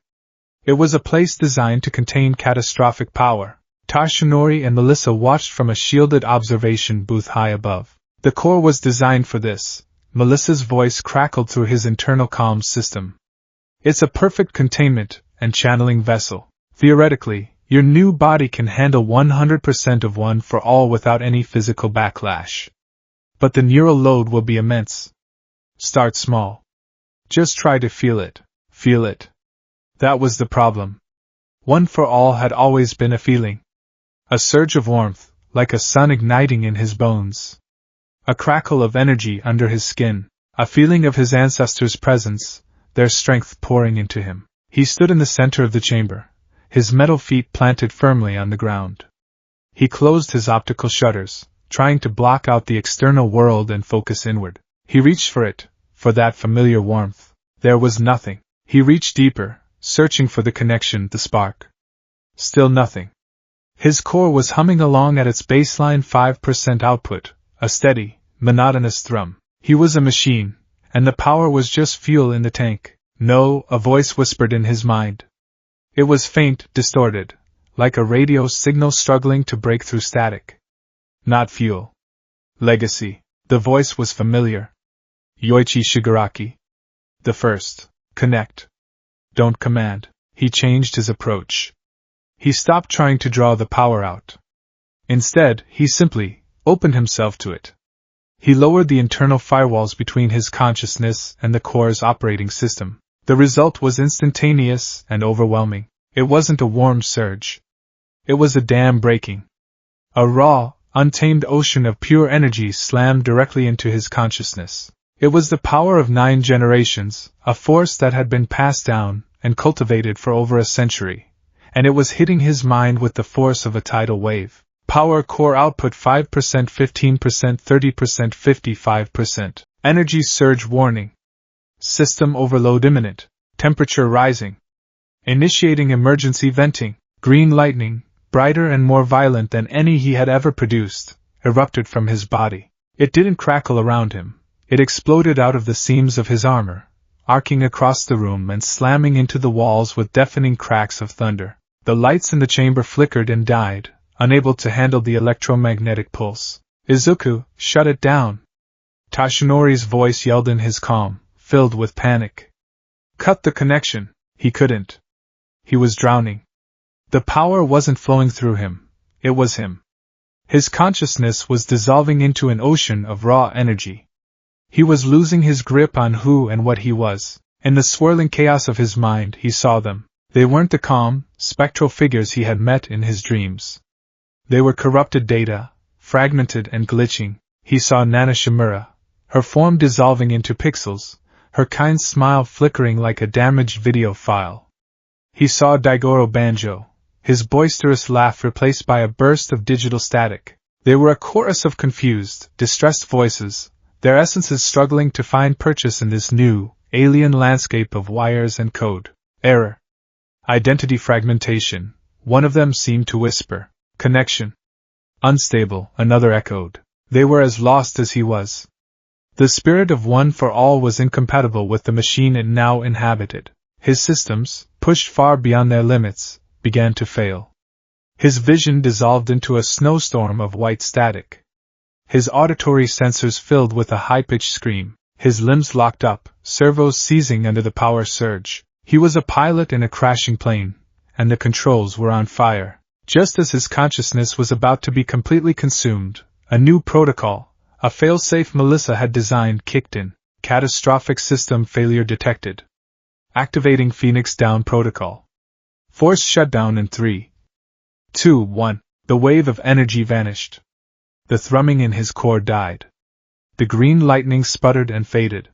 It was a place designed to contain catastrophic power. Tashinori and Melissa watched from a shielded observation booth high above. "The core was designed for this," Melissa's voice crackled through his internal comms system. "It's a perfect containment and channeling vessel. Theoretically, your new body can handle 100% of one for all without any physical backlash. But the neural load will be immense. Start small. Just try to feel it. Feel it." That was the problem. One for all had always been a feeling. A surge of warmth, like a sun igniting in his bones. A crackle of energy under his skin, a feeling of his ancestors' presence, their strength pouring into him. He stood in the center of the chamber, his metal feet planted firmly on the ground. He closed his optical shutters, trying to block out the external world and focus inward. He reached for it, for that familiar warmth. There was nothing. He reached deeper, searching for the connection, the spark. Still nothing. His core was humming along at its baseline 5% output, a steady, monotonous thrum. He was a machine, and the power was just fuel in the tank. No, a voice whispered in his mind. It was faint, distorted, like a radio signal struggling to break through static. Not fuel. Legacy. The voice was familiar. Yoichi Shigaraki. The first. Connect. Don't command. He changed his approach. He stopped trying to draw the power out. Instead, he simply opened himself to it. He lowered the internal firewalls between his consciousness and the core's operating system. The result was instantaneous and overwhelming. It wasn't a warm surge. It was a dam breaking. A raw, untamed ocean of pure energy slammed directly into his consciousness. It was the power of 9 generations, a force that had been passed down and cultivated for over a century, and it was hitting his mind with the force of a tidal wave. Power core output 5%, 15%, 30%, 55%. Energy surge warning. System overload imminent. Temperature rising. Initiating emergency venting. Green lightning, brighter and more violent than any he had ever produced, erupted from his body. It didn't crackle around him. It exploded out of the seams of his armor, arcing across the room and slamming into the walls with deafening cracks of thunder. The lights in the chamber flickered and died, unable to handle the electromagnetic pulse. Izuku, shut it down. Tashinori's voice yelled in his calm, filled with panic. Cut the connection. He couldn't. He was drowning. The power wasn't flowing through him. It was him. His consciousness was dissolving into an ocean of raw energy. He was losing his grip on who and what he was. In the swirling chaos of his mind, he saw them. They weren't the calm, spectral figures he had met in his dreams. They were corrupted data, fragmented and glitching. He saw Nana Shimura, her form dissolving into pixels, her kind smile flickering like a damaged video file. He saw Daigoro Banjo, his boisterous laugh replaced by a burst of digital static. They were a chorus of confused, distressed voices, their essences struggling to find purchase in this new, alien landscape of wires and code. Error. Identity fragmentation, one of them seemed to whisper. Connection. Unstable, another echoed. They were as lost as he was. The spirit of One for All was incompatible with the machine it now inhabited. His systems, pushed far beyond their limits, began to fail. His vision dissolved into a snowstorm of white static. His auditory sensors filled with a high-pitched scream. His limbs locked up, servos seizing under the power surge. He was a pilot in a crashing plane, and the controls were on fire. Just as his consciousness was about to be completely consumed, a new protocol, a fail-safe Melissa had designed, kicked in. Catastrophic system failure detected. Activating Phoenix Down protocol. Force shutdown in 3, 2, 1. The wave of energy vanished. The thrumming in his core died. The green lightning sputtered and faded.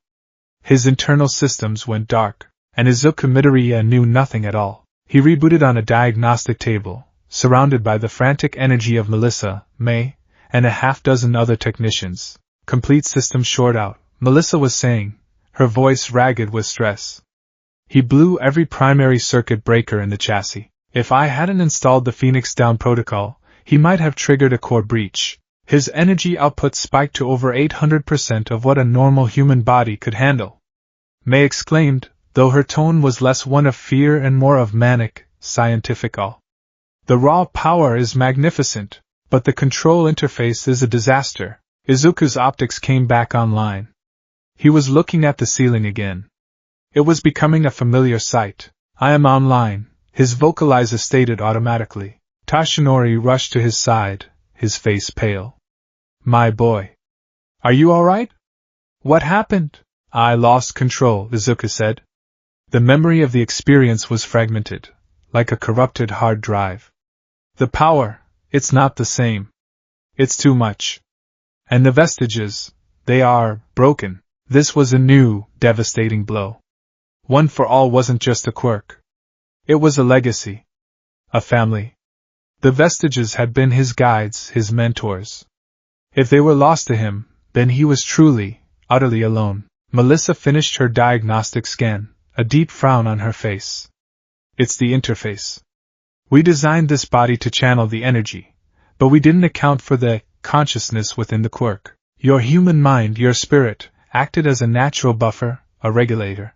His internal systems went dark, and Izuku Midoriya knew nothing at all. He rebooted on a diagnostic table, surrounded by the frantic energy of Melissa, May, and a half-dozen other technicians. Complete system short out, Melissa was saying, her voice ragged with stress. He blew every primary circuit breaker in the chassis. If I hadn't installed the Phoenix Down protocol, he might have triggered a core breach. His energy output spiked to over 800% of what a normal human body could handle. May exclaimed, though her tone was less one of fear and more of manic, scientific awe. The raw power is magnificent, but the control interface is a disaster. Izuku's optics came back online. He was looking at the ceiling again. It was becoming a familiar sight. I am online, his vocalizer stated automatically. Tashinori rushed to his side, his face pale. My boy. Are you alright? What happened? I lost control, Izuku said. The memory of the experience was fragmented, like a corrupted hard drive. The power, it's not the same. It's too much. And the vestiges, they are broken. This was a new, devastating blow. One for All wasn't just a quirk. It was a legacy. A family. The vestiges had been his guides, his mentors. If they were lost to him, then he was truly, utterly alone. Melissa finished her diagnostic scan, a deep frown on her face. It's the interface. We designed this body to channel the energy, but we didn't account for the consciousness within the quirk. Your human mind, your spirit, acted as a natural buffer, a regulator.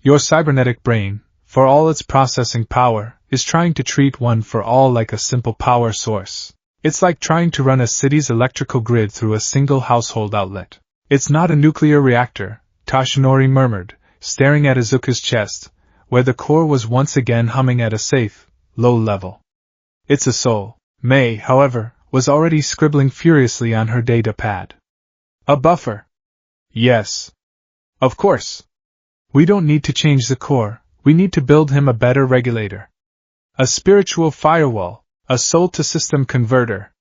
Your cybernetic brain, for all its processing power, is trying to treat one for all like a simple power source. It's like trying to run a city's electrical grid through a single household outlet. It's not a nuclear reactor, Toshinori murmured, staring at Izuku's chest, where the core was once again humming at a safe, low level. It's a soul. May, however, was already scribbling furiously on her data pad. A buffer. Yes. Of course. We don't need to change the core, we need to build him a better regulator. A spiritual firewall, a soul-to-system converter.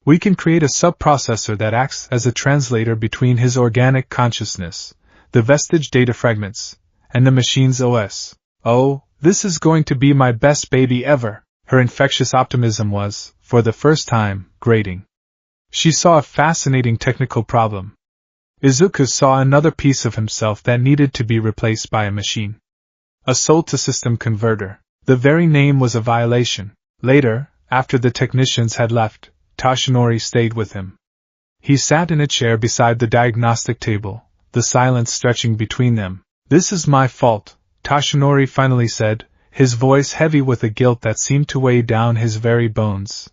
We can create a subprocessor that acts as a translator between his organic consciousness, the vestige data fragments, and the machine's OS. Oh, this is going to be my best baby ever, her infectious optimism was, for the first time, grating. She saw a fascinating technical problem. Izuku saw another piece of himself that needed to be replaced by a machine. A soul-to-system converter. The very name was a violation. Later, after the technicians had left, Toshinori stayed with him. He sat in a chair beside the diagnostic table, the silence stretching between them. This is my fault, Toshinori finally said, his voice heavy with a guilt that seemed to weigh down his very bones.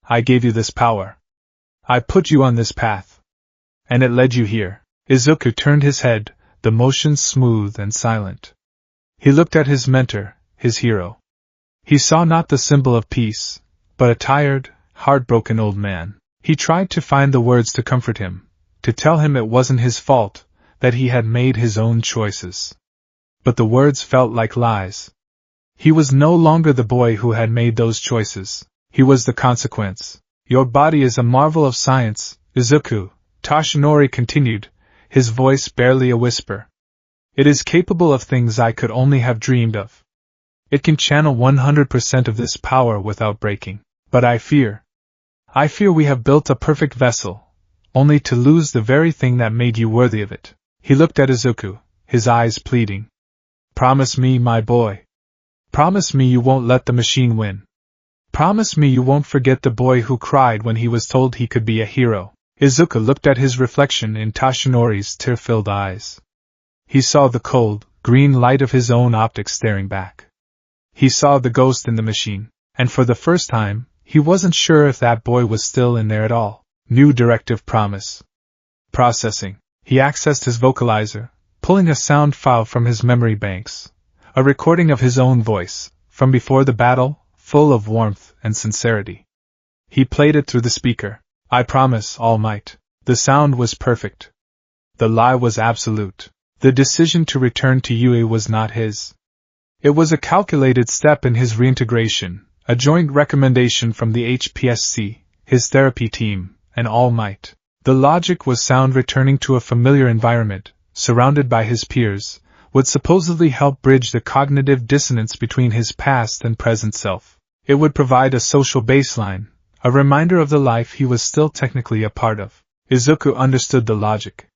I gave you this power. I put you on this path. And it led you here. Izuku turned his head, the motion smooth and silent. He looked at his mentor, his hero. He saw not the symbol of peace, but a tired, heartbroken old man. He tried to find the words to comfort him, to tell him it wasn't his fault, that he had made his own choices. But the words felt like lies. He was no longer the boy who had made those choices. He was the consequence. Your body is a marvel of science, Izuku, Toshinori continued, his voice barely a whisper. It is capable of things I could only have dreamed of. It can channel 100% of this power without breaking. But I fear we have built a perfect vessel, only to lose the very thing that made you worthy of it. He looked at Izuku, his eyes pleading. Promise me, my boy. Promise me you won't let the machine win. Promise me you won't forget the boy who cried when he was told he could be a hero. Izuku looked at his reflection in Toshinori's tear-filled eyes. He saw the cold, green light of his own optics staring back. He saw the ghost in the machine, and for the first time, he wasn't sure if that boy was still in there at all. New directive promise. Processing. He accessed his vocalizer, pulling a sound file from his memory banks. A recording of his own voice, from before the battle, full of warmth and sincerity. He played it through the speaker. I promise, All Might. The sound was perfect. The lie was absolute. The decision to return to Yue was not his. It was a calculated step in his reintegration, a joint recommendation from the HPSC, his therapy team, and All Might. The logic was sound. Returning to a familiar environment, surrounded by his peers, would supposedly help bridge the cognitive dissonance between his past and present self. It would provide a social baseline, a reminder of the life he was still technically a part of. Izuku understood the logic.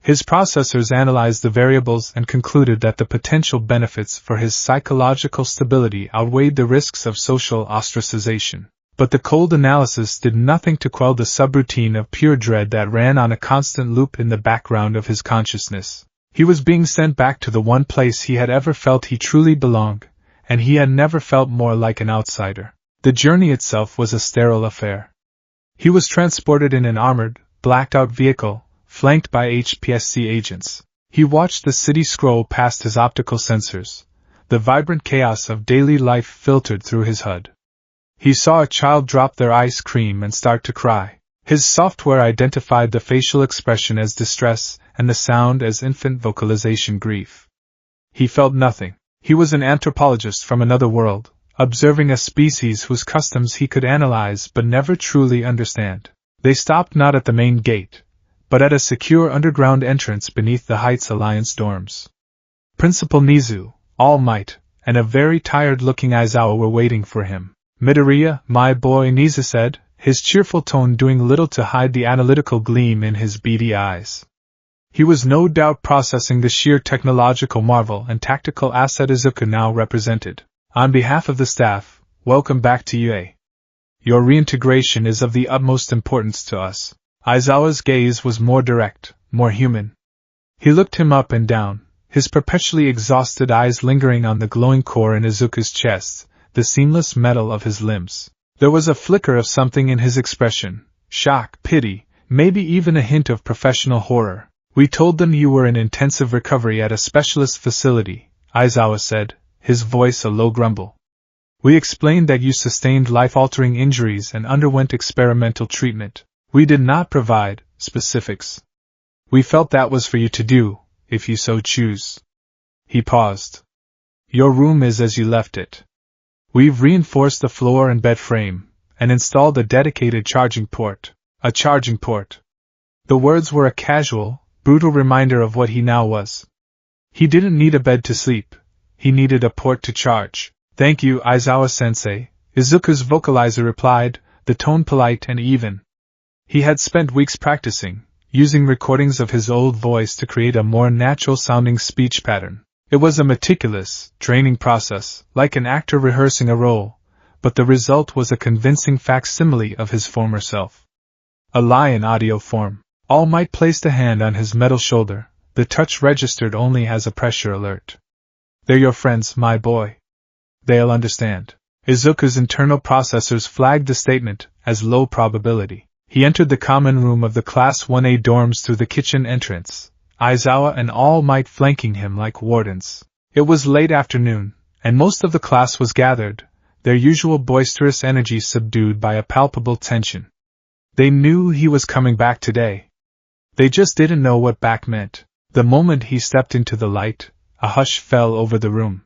His processors analyzed the variables and concluded that the potential benefits for his psychological stability outweighed the risks of social ostracization. But the cold analysis did nothing to quell the subroutine of pure dread that ran on a constant loop in the background of his consciousness. He was being sent back to the one place he had ever felt he truly belonged, and he had never felt more like an outsider. The journey itself was a sterile affair. He was transported in an armored, blacked-out vehicle, flanked by HPSC agents. He watched the city scroll past his optical sensors. The vibrant chaos of daily life filtered through his HUD. He saw a child drop their ice cream and start to cry. His software identified the facial expression as distress and the sound as infant vocalization grief. He felt nothing. He was an anthropologist from another world, observing a species whose customs he could analyze but never truly understand. They stopped not at the main gate, but at a secure underground entrance beneath the Heights Alliance dorms. Principal Nizu, All Might, and a very tired-looking Aizawa were waiting for him. "Midoriya, my boy," Nizu said, his cheerful tone doing little to hide the analytical gleam in his beady eyes. He was no doubt processing the sheer technological marvel and tactical asset Izuku now represented. "On behalf of the staff, welcome back to UA. Your reintegration is of the utmost importance to us." Aizawa's gaze was more direct, more human. He looked him up and down, his perpetually exhausted eyes lingering on the glowing core in Izuku's chest, the seamless metal of his limbs. There was a flicker of something in his expression, shock, pity, maybe even a hint of professional horror. "We told them you were in intensive recovery at a specialist facility," Aizawa said, his voice a low grumble. "We explained that you sustained life-altering injuries and underwent experimental treatment. We did not provide specifics. We felt that was for you to do, if you so choose." He paused. "Your room is as you left it. We've reinforced the floor and bed frame, and installed a dedicated charging port." A charging port. The words were a casual, brutal reminder of what he now was. He didn't need a bed to sleep. He needed a port to charge. "Thank you, Aizawa-sensei," Izuku's vocalizer replied, the tone polite and even. He had spent weeks practicing, using recordings of his old voice to create a more natural-sounding speech pattern. It was a meticulous, draining process, like an actor rehearsing a role, but the result was a convincing facsimile of his former self. A lie in audio form. All Might placed a hand on his metal shoulder, the touch registered only as a pressure alert. "They're your friends, my boy. They'll understand." Izuku's internal processors flagged the statement as low probability. He entered the common room of the Class 1A dorms through the kitchen entrance, Aizawa and All Might flanking him like wardens. It was late afternoon, and most of the class was gathered, their usual boisterous energy subdued by a palpable tension. They knew he was coming back today. They just didn't know what back meant. The moment he stepped into the light, a hush fell over the room.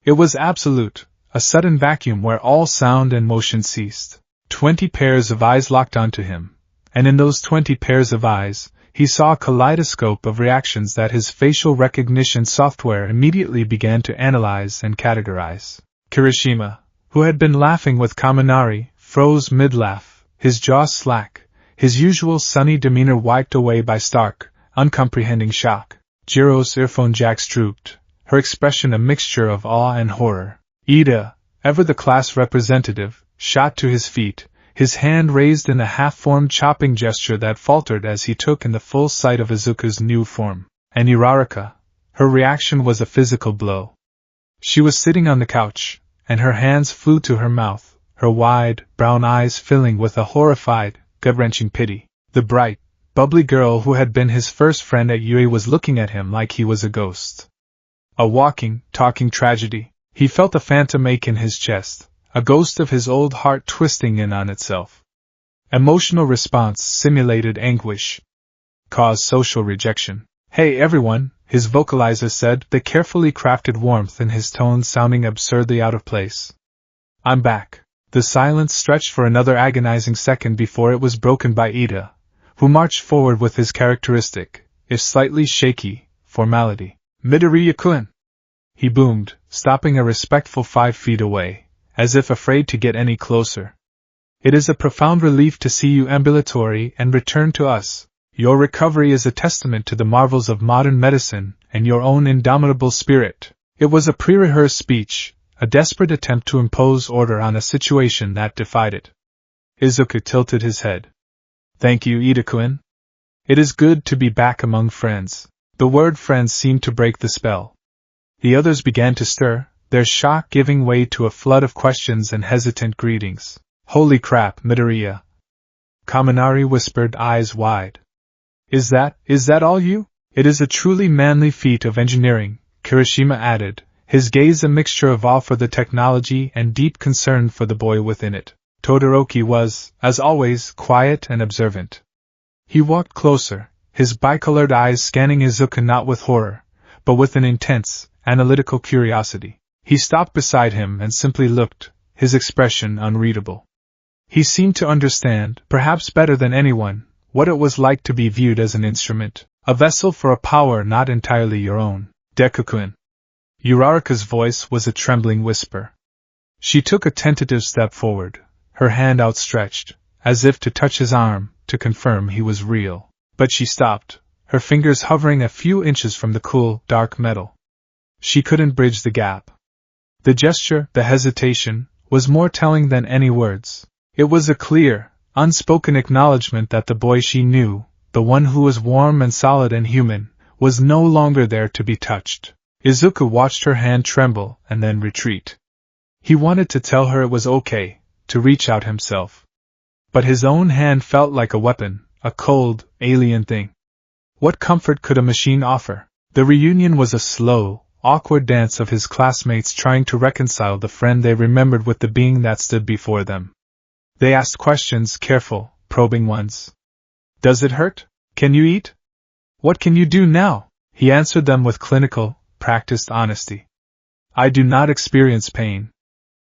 It was absolute, a sudden vacuum where all sound and motion ceased. 20 pairs of eyes locked onto him, and in those 20 pairs of eyes, he saw a kaleidoscope of reactions that his facial recognition software immediately began to analyze and categorize. Kirishima, who had been laughing with Kaminari, froze mid-laugh, his jaw slack, his usual sunny demeanor wiped away by stark, uncomprehending shock. Jiro's earphone jacks drooped, her expression a mixture of awe and horror. Ida, ever the class representative, shot to his feet, his hand raised in a half-formed chopping gesture that faltered as he took in the full sight of Izuku's new form. And Uraraka, her reaction was a physical blow. She was sitting on the couch, and her hands flew to her mouth, her wide, brown eyes filling with a horrified, gut-wrenching pity. The bright, bubbly girl who had been his first friend at UA was looking at him like he was a ghost. A walking, talking tragedy. He felt a phantom ache in his chest, a ghost of his old heart twisting in on itself. Emotional response simulated anguish. Caused social rejection. "Hey everyone," his vocalizer said, the carefully crafted warmth in his tone sounding absurdly out of place. "I'm back." The silence stretched for another agonizing second before it was broken by Ida, who marched forward with his characteristic, if slightly shaky, formality. "Midoriya-kun!" He boomed, stopping a respectful 5 feet away, as if afraid to get any closer. "It is a profound relief to see you ambulatory and return to us. Your recovery is a testament to the marvels of modern medicine and your own indomitable spirit." It was a pre-rehearsed speech, a desperate attempt to impose order on a situation that defied it. Izuku tilted his head. "Thank you, Ida-kun. It is good to be back among friends." The word friends seemed to break the spell. The others began to stir, their shock giving way to a flood of questions and hesitant greetings. "Holy crap, Midoriya!" Kaminari whispered, eyes wide. Is that all you?" "It is a truly manly feat of engineering," Kirishima added, his gaze a mixture of awe for the technology and deep concern for the boy within it. Todoroki was, as always, quiet and observant. He walked closer, his bicolored eyes scanning Izuku not with horror, but with an intense, analytical curiosity. He stopped beside him and simply looked, his expression unreadable. He seemed to understand, perhaps better than anyone, what it was like to be viewed as an instrument, a vessel for a power not entirely your own. Deku-kun. Uraraka's voice was a trembling whisper. She took a tentative step forward, her hand outstretched, as if to touch his arm, to confirm he was real. But she stopped, her fingers hovering a few inches from the cool, dark metal. She couldn't bridge the gap. The gesture, the hesitation, was more telling than any words. It was a clear, unspoken acknowledgement that the boy she knew, the one who was warm and solid and human, was no longer there to be touched. Izuku watched her hand tremble and then retreat. He wanted to tell her it was okay, to reach out himself. But his own hand felt like a weapon, a cold, alien thing. What comfort could a machine offer? The reunion was a slow, awkward dance of his classmates trying to reconcile the friend they remembered with the being that stood before them. They asked questions, careful, probing ones. Does it hurt? Can you eat? What can you do now? He answered them with clinical, practiced honesty. I do not experience pain.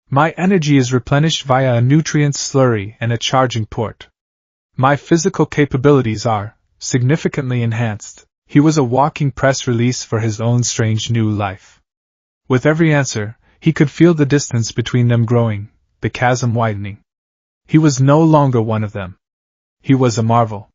My energy is replenished via a nutrient slurry and a charging port. My physical capabilities are significantly enhanced. He was a walking press release for his own strange new life. With every answer, he could feel the distance between them growing, the chasm widening. He was no longer one of them. He was a marvel.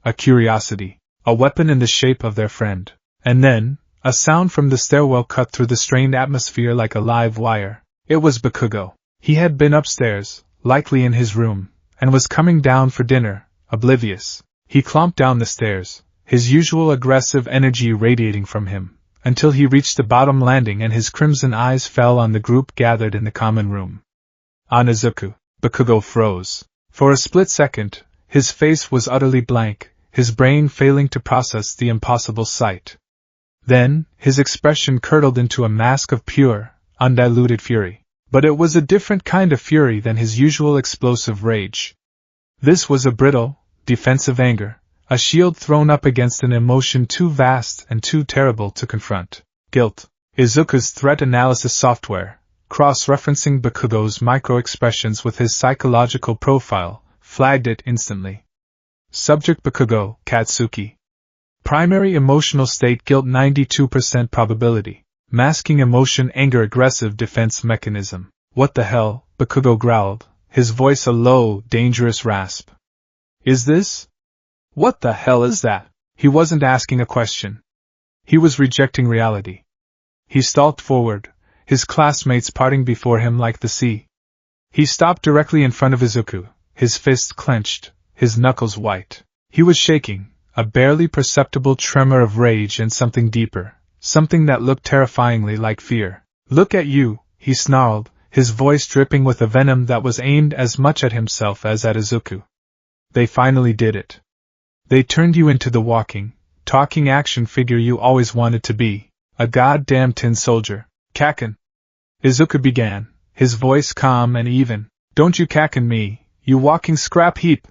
A curiosity, a weapon in the shape of their friend. And then, a sound from the stairwell cut through the strained atmosphere like a live wire. It was Bakugo. He had been upstairs, likely in his room, and was coming down for dinner, oblivious. He clomped down the stairs, his usual aggressive energy radiating from him, until he reached the bottom landing and his crimson eyes fell on the group gathered in the common room. On Izuku, Bakugo froze. For a split second, his face was utterly blank, his brain failing to process the impossible sight. Then, his expression curdled into a mask of pure, undiluted fury. But it was a different kind of fury than his usual explosive rage. This was a brittle, defensive anger, a shield thrown up against an emotion too vast and too terrible to confront. Guilt. Izuku's threat analysis software, cross-referencing Bakugo's micro-expressions with his psychological profile, flagged it instantly. Subject Bakugo, Katsuki. Primary emotional state guilt 92% probability. Masking emotion anger aggressive defense mechanism. What the hell? Bakugo growled, his voice a low, dangerous rasp. Is this? What the hell is that? He wasn't asking a question. He was rejecting reality. He stalked forward, his classmates parting before him like the sea. He stopped directly in front of Izuku, his fists clenched, his knuckles white. He was shaking, a barely perceptible tremor of rage and something deeper. Something that looked terrifyingly like fear. Look at you, he snarled, his voice dripping with a venom that was aimed as much at himself as at Izuku. They finally did it. They turned you into the walking, talking action figure you always wanted to be, a goddamn tin soldier. Kaken. Izuku began, his voice calm and even. Don't you kaken me, you walking scrap heap!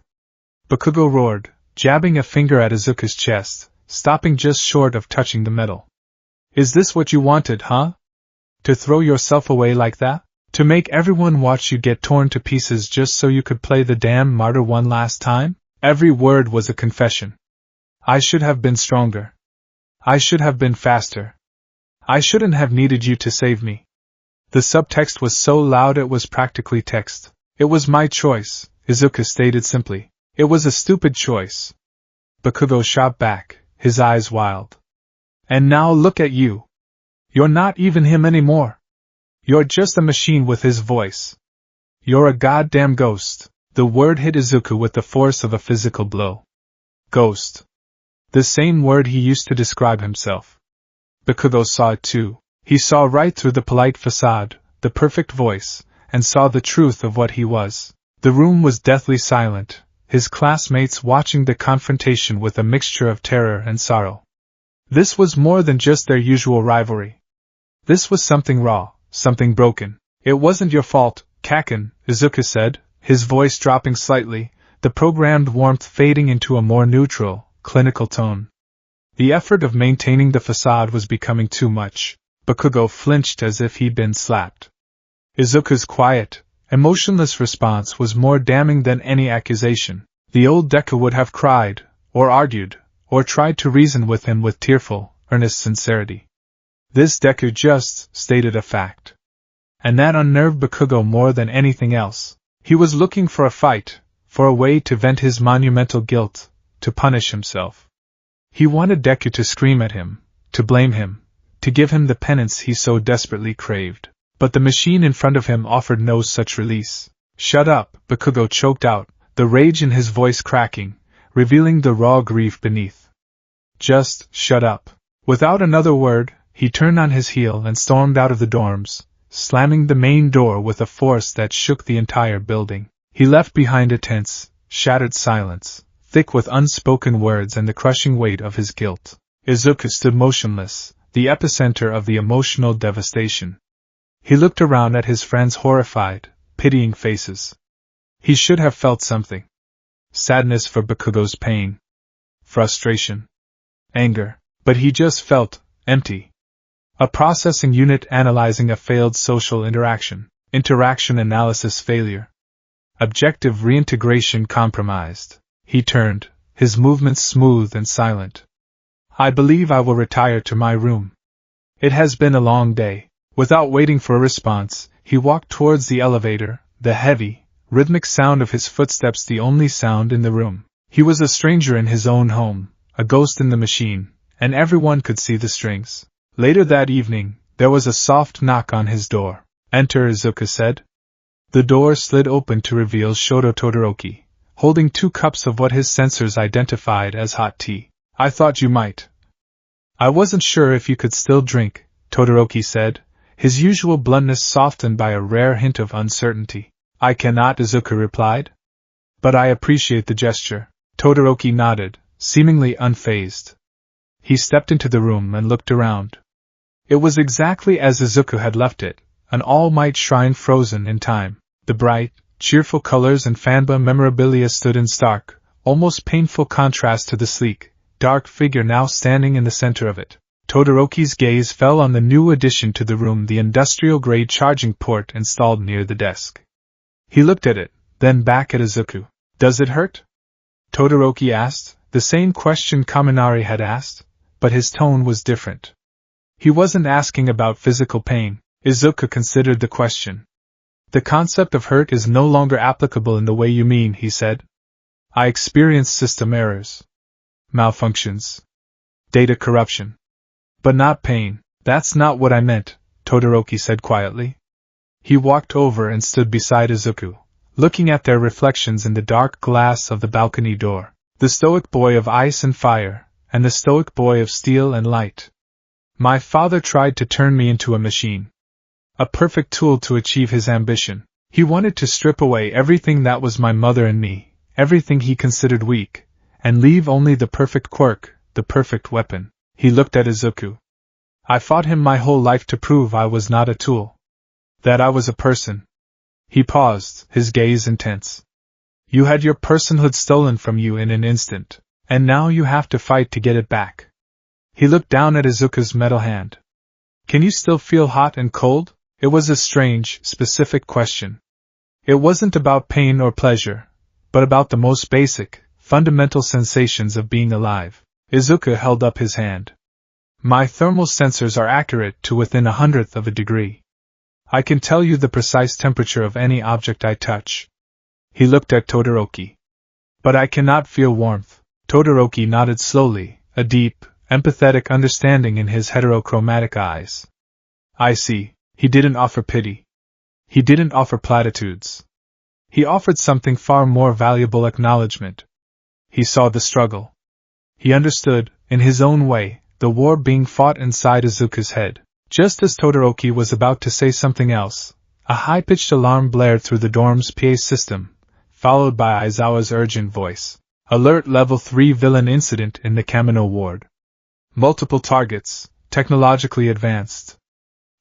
Bakugo roared, jabbing a finger at Izuku's chest, stopping just short of touching the metal. Is this what you wanted, huh? To throw yourself away like that? To make everyone watch you get torn to pieces just so you could play the damn martyr one last time? Every word was a confession. I should have been stronger. I should have been faster. I shouldn't have needed you to save me. The subtext was so loud it was practically text. It was my choice, Izuku stated simply. It was a stupid choice. Bakugo shot back, his eyes wild. And now look at you. You're not even him anymore. You're just a machine with his voice. You're a goddamn ghost. The word hit Izuku with the force of a physical blow. Ghost. The same word he used to describe himself. Bakugo saw it too. He saw right through the polite facade, the perfect voice, and saw the truth of what he was. The room was deathly silent, his classmates watching the confrontation with a mixture of terror and sorrow. This was more than just their usual rivalry. This was something raw, something broken. It wasn't your fault, Kaken, Izuku said, his voice dropping slightly, the programmed warmth fading into a more neutral, clinical tone. The effort of maintaining the facade was becoming too much. Bakugo flinched as if he'd been slapped. Izuku's quiet, emotionless response was more damning than any accusation. The old Deku would have cried, or argued, or tried to reason with him with tearful, earnest sincerity. This Deku just stated a fact. And that unnerved Bakugo more than anything else. He was looking for a fight, for a way to vent his monumental guilt, to punish himself. He wanted Deku to scream at him, to blame him, to give him the penance he so desperately craved. But the machine in front of him offered no such release. "Shut up," Bakugo choked out, the rage in his voice cracking, revealing the raw grief beneath. "Just shut up." Without another word, he turned on his heel and stormed out of the dorms, slamming the main door with a force that shook the entire building. He left behind a tense, shattered silence, thick with unspoken words and the crushing weight of his guilt. Izuku stood motionless, the epicenter of the emotional devastation. He looked around at his friends' horrified, pitying faces. He should have felt something. Sadness for Bakugo's pain. Frustration. Anger. But he just felt empty. A processing unit analyzing a failed social interaction. Interaction analysis failure. Objective reintegration compromised. He turned, his movements smooth and silent. "I believe I will retire to my room. It has been a long day." Without waiting for a response, he walked towards the elevator, the heavy, rhythmic sound of his footsteps the only sound in the room. He was a stranger in his own home, a ghost in the machine, and everyone could see the strings. Later that evening, there was a soft knock on his door. "Enter," Izuku said. The door slid open to reveal Shoto Todoroki, holding 2 cups of what his sensors identified as hot tea. "I thought you might." "I wasn't sure if you could still drink," Todoroki said, his usual bluntness softened by a rare hint of uncertainty. "I cannot," Izuku replied. "But I appreciate the gesture." Todoroki nodded, seemingly unfazed. He stepped into the room and looked around. It was exactly as Izuku had left it, an all-might shrine frozen in time. The bright, cheerful colors and fanba memorabilia stood in stark, almost painful contrast to the sleek, dark figure now standing in the center of it. Todoroki's gaze fell on the new addition to the room, the industrial-grade charging port installed near the desk. He looked at it, then back at Izuku. "Does it hurt?" Todoroki asked, the same question Kaminari had asked, but his tone was different. He wasn't asking about physical pain. Izuku considered the question. "The concept of hurt is no longer applicable in the way you mean," he said. "I experienced system errors. Malfunctions. Data corruption. But not pain." "That's not what I meant," Todoroki said quietly. He walked over and stood beside Izuku, looking at their reflections in the dark glass of the balcony door. The stoic boy of ice and fire, and the stoic boy of steel and light. "My father tried to turn me into a machine. A perfect tool to achieve his ambition. He wanted to strip away everything that was my mother and me, everything he considered weak, and leave only the perfect quirk, the perfect weapon." He looked at Izuku. "I fought him my whole life to prove I was not a tool. That I was a person." He paused, his gaze intense. "You had your personhood stolen from you in an instant, and now you have to fight to get it back." He looked down at Izuku's metal hand. "Can you still feel hot and cold?" It was a strange, specific question. It wasn't about pain or pleasure, but about the most basic, fundamental sensations of being alive. Izuku held up his hand. "My thermal sensors are accurate to within 1/100th of a degree. I can tell you the precise temperature of any object I touch." He looked at Todoroki. "But I cannot feel warmth." Todoroki nodded slowly, a deep, empathetic understanding in his heterochromatic eyes. "I see." He didn't offer pity. He didn't offer platitudes. He offered something far more valuable: acknowledgement. He saw the struggle. He understood, in his own way, the war being fought inside Izuku's head. Just as Todoroki was about to say something else, a high-pitched alarm blared through the dorm's PA system, followed by Aizawa's urgent voice. "Alert Level 3 villain incident in the Kamino ward. Multiple targets, technologically advanced.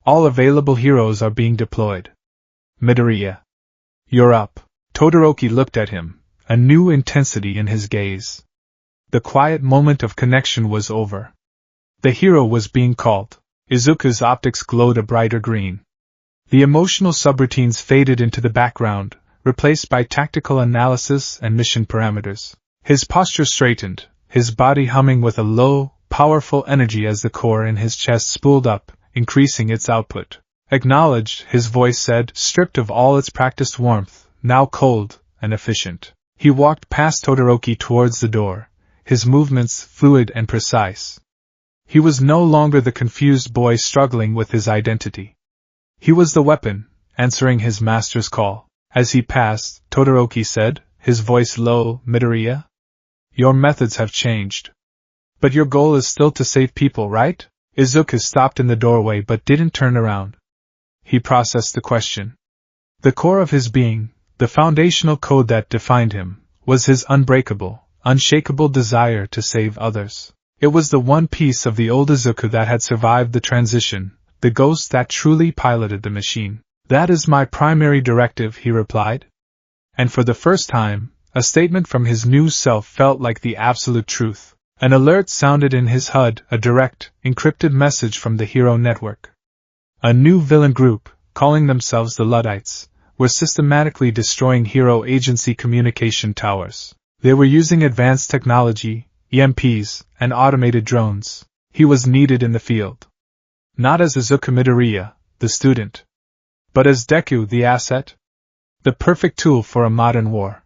All available heroes are being deployed. Midoriya. You're up." Todoroki looked at him, a new intensity in his gaze. The quiet moment of connection was over. The hero was being called. Izuku's optics glowed a brighter green. The emotional subroutines faded into the background, replaced by tactical analysis and mission parameters. His posture straightened, his body humming with a low, powerful energy as the core in his chest spooled up, increasing its output. Acknowledged, his voice said, stripped of all its practiced warmth, now cold and efficient. He walked past Todoroki towards the door, his movements fluid and precise. He was no longer the confused boy struggling with his identity. He was the weapon, answering his master's call. As he passed, Todoroki said, his voice low, Midoriya? Your methods have changed. But your goal is still to save people, right? Izuku stopped in the doorway but didn't turn around. He processed the question. The core of his being, the foundational code that defined him, was his unbreakable, unshakable desire to save others. It was the one piece of the old Izuku that had survived the transition, the ghost that truly piloted the machine. That is my primary directive, he replied. And for the first time, a statement from his new self felt like the absolute truth. An alert sounded in his HUD, a direct, encrypted message from the Hero Network. A new villain group, calling themselves the Luddites, were systematically destroying Hero Agency communication towers. They were using advanced technology, EMPs, and automated drones. He was needed in the field. Not as Izuku Midoriya, the student, but as Deku, the asset? The perfect tool for a modern war.